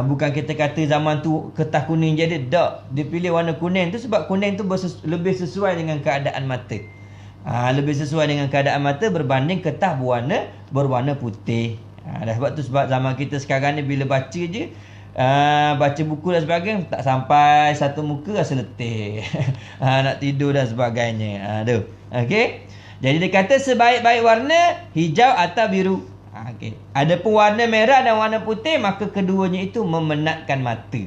Bukan kita kata zaman tu kertas kuning jadi, tak. Dia pilih warna kuning tu sebab kuning tu lebih sesuai dengan keadaan mata. Lebih sesuai dengan keadaan mata berbanding kertas berwarna putih. Sebab tu sebab zaman kita sekarang ni bila baca je, baca buku dan sebagainya, tak sampai satu muka rasa letih. Nak tidur dan sebagainya. Okey. Jadi dia kata sebaik-baik warna hijau atau biru. Okey. Adapun warna merah dan warna putih, maka keduanya itu memenatkan mata.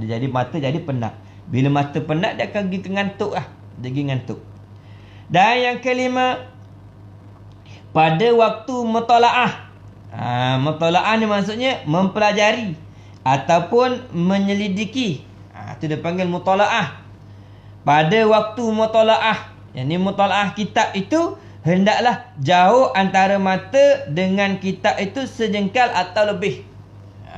Jadi mata jadi penat. Bila mata penat, dia akan pergi ngantuk lah. Dia pergi ngantuk. Dan yang kelima, pada waktu mutalaah. Mutalaah ni maksudnya mempelajari ataupun menyelidiki. Itu dia panggil mutalaah. Pada waktu mutalaah, yang ni mutalaah kitab itu, hendaklah jauh antara mata dengan kitab itu sejengkal atau lebih.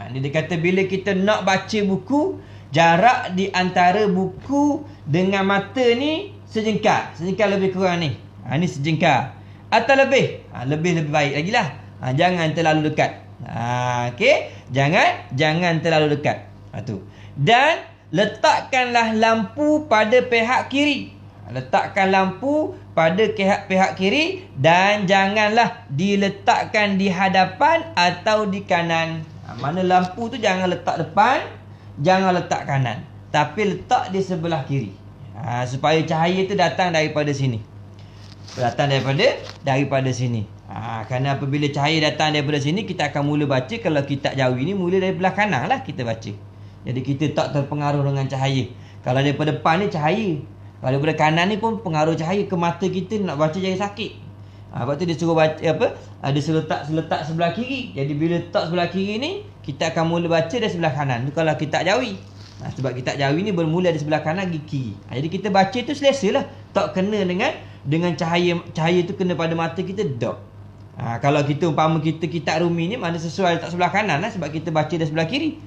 Ni dia kata bila kita nak baca buku, jarak di antara buku dengan mata ni sejengkal lebih kurang ni. Ni sejengkal atau lebih. Lebih baik lagi lah. Jangan terlalu dekat. Okey, jangan terlalu dekat. Tu. Dan letakkanlah lampu pada pihak kiri. Letakkan lampu pada pihak kiri dan janganlah diletakkan di hadapan atau di kanan. Mana lampu tu jangan letak depan, jangan letak kanan, tapi letak di sebelah kiri. Supaya cahaya tu datang daripada sini. Daripada sini. Kerana apabila cahaya datang daripada sini, kita akan mula baca. Kalau kitab Jawi ni mula dari belah kanan lah kita baca. Jadi kita tak terpengaruh dengan cahaya. Kalau daripada depan ni cahaya, kalau daripada kanan ni pun pengaruh cahaya ke mata kita, nak baca jadi sakit. Sebab tu dia suruh baca dia suruh letak sebelah kiri. Jadi bila letak sebelah kiri ni, kita akan mula baca dari sebelah kanan. Itu kalau kitab Jawi. Sebab kitab Jawi ni bermula dari sebelah kanan pergi kiri. Jadi kita baca tu selesa lah. Tak kena dengan cahaya tu kena pada mata kita, tak. Kalau kita umpama kita kitab Rumi ni, mana sesuai letak sebelah kanan lah, sebab kita baca dari sebelah kiri.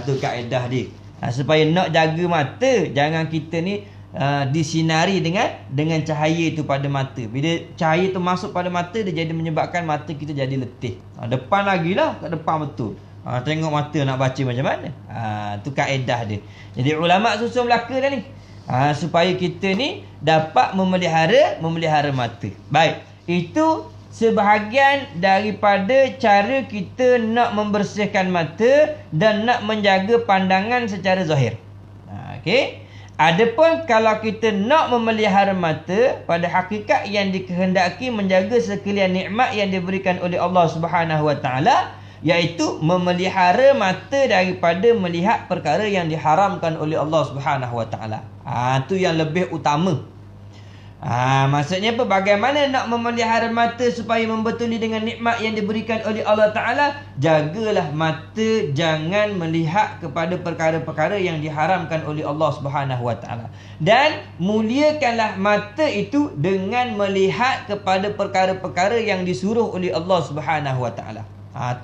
Tu kaedah dia. Supaya nak jaga mata, jangan kita ni disinari dengan cahaya itu pada mata. Bila cahaya tu masuk pada mata, dia jadi menyebabkan mata kita jadi letih. Depan lagi lah, kat depan betul. Tengok mata nak baca macam mana. Tu kaedah dia. Jadi ulama susun belaka dah ni. Supaya kita ni dapat memelihara mata. Baik, itu sebahagian daripada cara kita nak membersihkan mata dan nak menjaga pandangan secara zahir. Okey. Adapun kalau kita nak memelihara mata, pada hakikat yang dikehendaki menjaga sekalian nikmat yang diberikan oleh Allah Subhanahu Wa Taala, iaitu memelihara mata daripada melihat perkara yang diharamkan oleh Allah Subhanahu Wa Taala. Itu yang lebih utama. Maksudnya apa? Bagaimana nak memelihara mata supaya membetuli dengan nikmat yang diberikan oleh Allah Ta'ala? Jagalah mata jangan melihat kepada perkara-perkara yang diharamkan oleh Allah Subhanahu Wa Ta'ala. Dan muliakanlah mata itu dengan melihat kepada perkara-perkara yang disuruh oleh Allah Subhanahu Wa Ta'ala.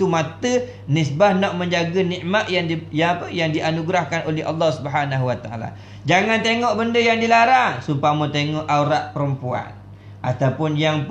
Tu mata nisbah nak menjaga nikmat yang dianugerahkan oleh Allah Subhanahu Wa Taala. Jangan tengok benda yang dilarang, seumpama tengok aurat perempuan, ataupun yang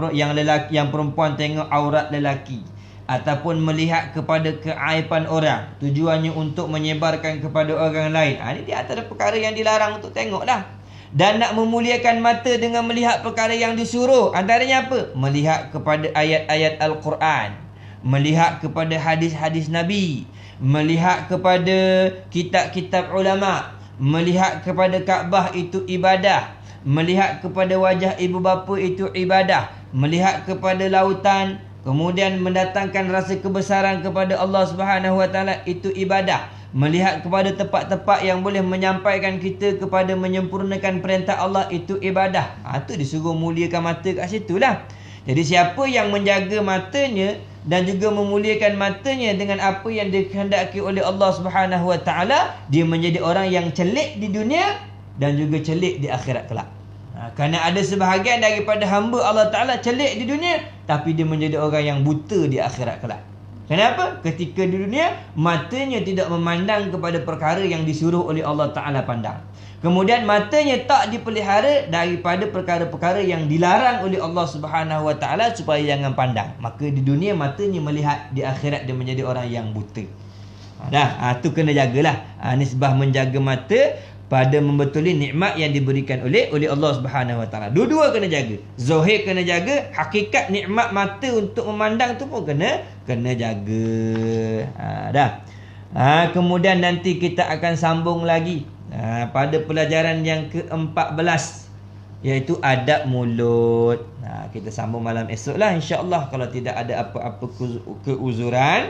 perempuan tengok aurat lelaki, ataupun melihat kepada keaiban orang, tujuannya untuk menyebarkan kepada orang lain. Ini di antara perkara yang dilarang untuk tengoklah. Dan nak memuliakan mata dengan melihat perkara yang disuruh, antaranya apa? Melihat kepada ayat-ayat Al-Quran, melihat kepada hadis-hadis Nabi, melihat kepada kitab-kitab ulama, melihat kepada Kaabah itu ibadah, melihat kepada wajah ibu bapa itu ibadah, melihat kepada lautan, kemudian mendatangkan rasa kebesaran kepada Allah Subhanahu Wa Taala itu ibadah, melihat kepada tempat-tempat yang boleh menyampaikan kita kepada menyempurnakan perintah Allah itu ibadah. Itu disuruh muliakan mata kat situlah. Jadi siapa yang menjaga matanya dan juga memuliakan matanya dengan apa yang dikehendaki oleh Allah Subhanahu Wa Taala, dia menjadi orang yang celik di dunia dan juga celik di akhirat kelak. Kerana ada sebahagian daripada hamba Allah Taala celik di dunia, tapi dia menjadi orang yang buta di akhirat kelak. Kenapa? Ketika di dunia matanya tidak memandang kepada perkara yang disuruh oleh Allah Taala pandang. Kemudian matanya tak dipelihara daripada perkara-perkara yang dilarang oleh Allah Subhanahu Wa Taala supaya jangan pandang. Maka di dunia matanya melihat, di akhirat dia menjadi orang yang buta. Tu kena jagalah. Nisbah menjaga mata pada membetuli nikmat yang diberikan oleh Allah Subhanahu Wa Taala. Dua-dua kena jaga. Zahir kena jaga, hakikat nikmat mata untuk memandang tu pun kena jaga. Kemudian nanti kita akan sambung lagi pada pelajaran yang ke-14, iaitu adab mulut. Kita sambung malam esok lah, insya-Allah, kalau tidak ada apa-apa keuzuran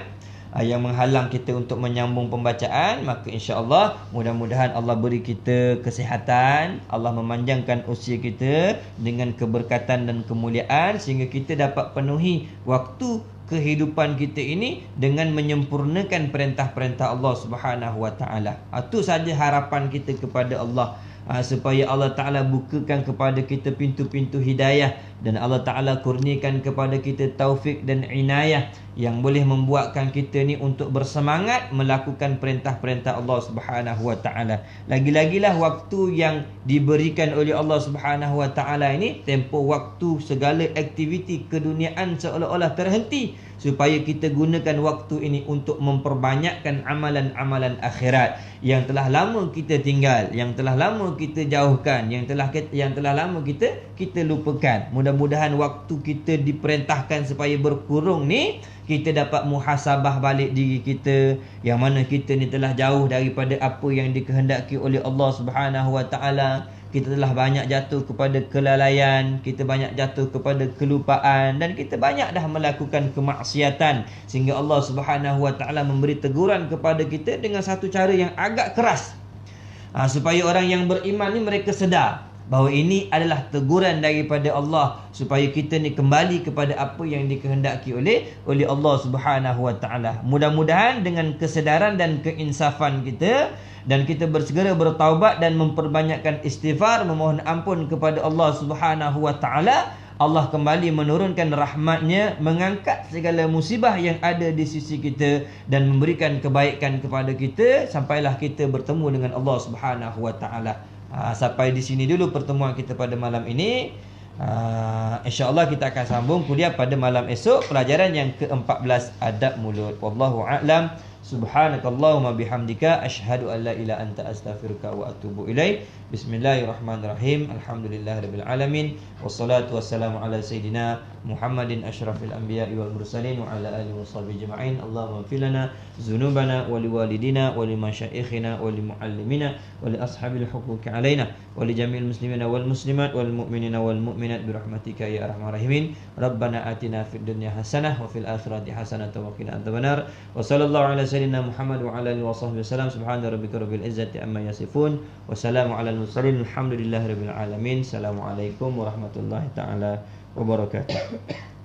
yang menghalang kita untuk menyambung pembacaan. Maka insya-Allah mudah-mudahan Allah beri kita kesihatan, Allah memanjangkan usia kita dengan keberkatan dan kemuliaan, sehingga kita dapat penuhi waktu kehidupan kita ini dengan menyempurnakan perintah-perintah Allah Subhanahu Wa Taala. Itu saja harapan kita kepada Allah, supaya Allah Ta'ala bukakan kepada kita pintu-pintu hidayah, dan Allah Ta'ala kurniakan kepada kita taufik dan inayah yang boleh membuatkan kita ni untuk bersemangat melakukan perintah-perintah Allah Subhanahu Wa Taala. Lagi-lagilah waktu yang diberikan oleh Allah Subhanahu Wa Taala ini, tempoh waktu segala aktiviti keduniaan seolah-olah terhenti, supaya kita gunakan waktu ini untuk memperbanyakkan amalan-amalan akhirat yang telah lama kita tinggal, yang telah lama kita jauhkan, yang telah lama kita lupakan. Mudah-mudahan waktu kita diperintahkan supaya berkurung ni, kita dapat muhasabah balik diri kita, yang mana kita ni telah jauh daripada apa yang dikehendaki oleh Allah Subhanahu Wa Taala. Kita telah banyak jatuh kepada kelalaian, kita banyak jatuh kepada kelupaan, dan kita banyak dah melakukan kemaksiatan, sehingga Allah Subhanahu Wa Taala memberi teguran kepada kita dengan satu cara yang agak keras, supaya orang yang beriman ni mereka sedar bahawa ini adalah teguran daripada Allah, supaya kita ni kembali kepada apa yang dikehendaki oleh Allah Subhanahu Wa Taala. Mudah-mudahan dengan kesedaran dan keinsafan kita, dan kita bersegera bertaubat dan memperbanyakkan istighfar, memohon ampun kepada Allah Subhanahu Wa Taala, Allah kembali menurunkan rahmatnya, mengangkat segala musibah yang ada di sisi kita, dan memberikan kebaikan kepada kita, sampailah kita bertemu dengan Allah Subhanahu Wa Taala. Sampai di sini dulu pertemuan kita pada malam ini. InsyaAllah kita akan sambung kuliah pada malam esok, pelajaran yang ke-14, adab mulut. Wallahu a'lam. Subhanakallahumma bihamdika asyhadu an la ilaha anta astaghfiruka wa atubu ilaik. Bismillahirrahmanirrahim. Alhamdulillahirabbil alamin. Wassalatu wassalamu ala sayidina Muhammadin asyrafil anbiya'i wal mursalin wa ala alihi washabbihi ajma'in. Allahumma ighfir lana dzunubana wa liwalidina wa limasyaikhina wa limuallimina wa li ashabil huquqi alaina wa li jami'il muslimina wal muslimat wal mu'minina wal mu'minat bi rahmatika ya arhamar rahimin. Rabbana atina fid dunya hasanah wa fil akhirati hasanah wa qina adzabannar. Wa sallallahu ala sayyidina Muhammad wa ala alihi washabbihi wasallam. Subhana rabbika rabbil izzati amma yasifun. Wassalamu ala mursalin. Alhamdulillahirabbil alamin. Assalamualaikum warahmatullahi taala wabarakatuh.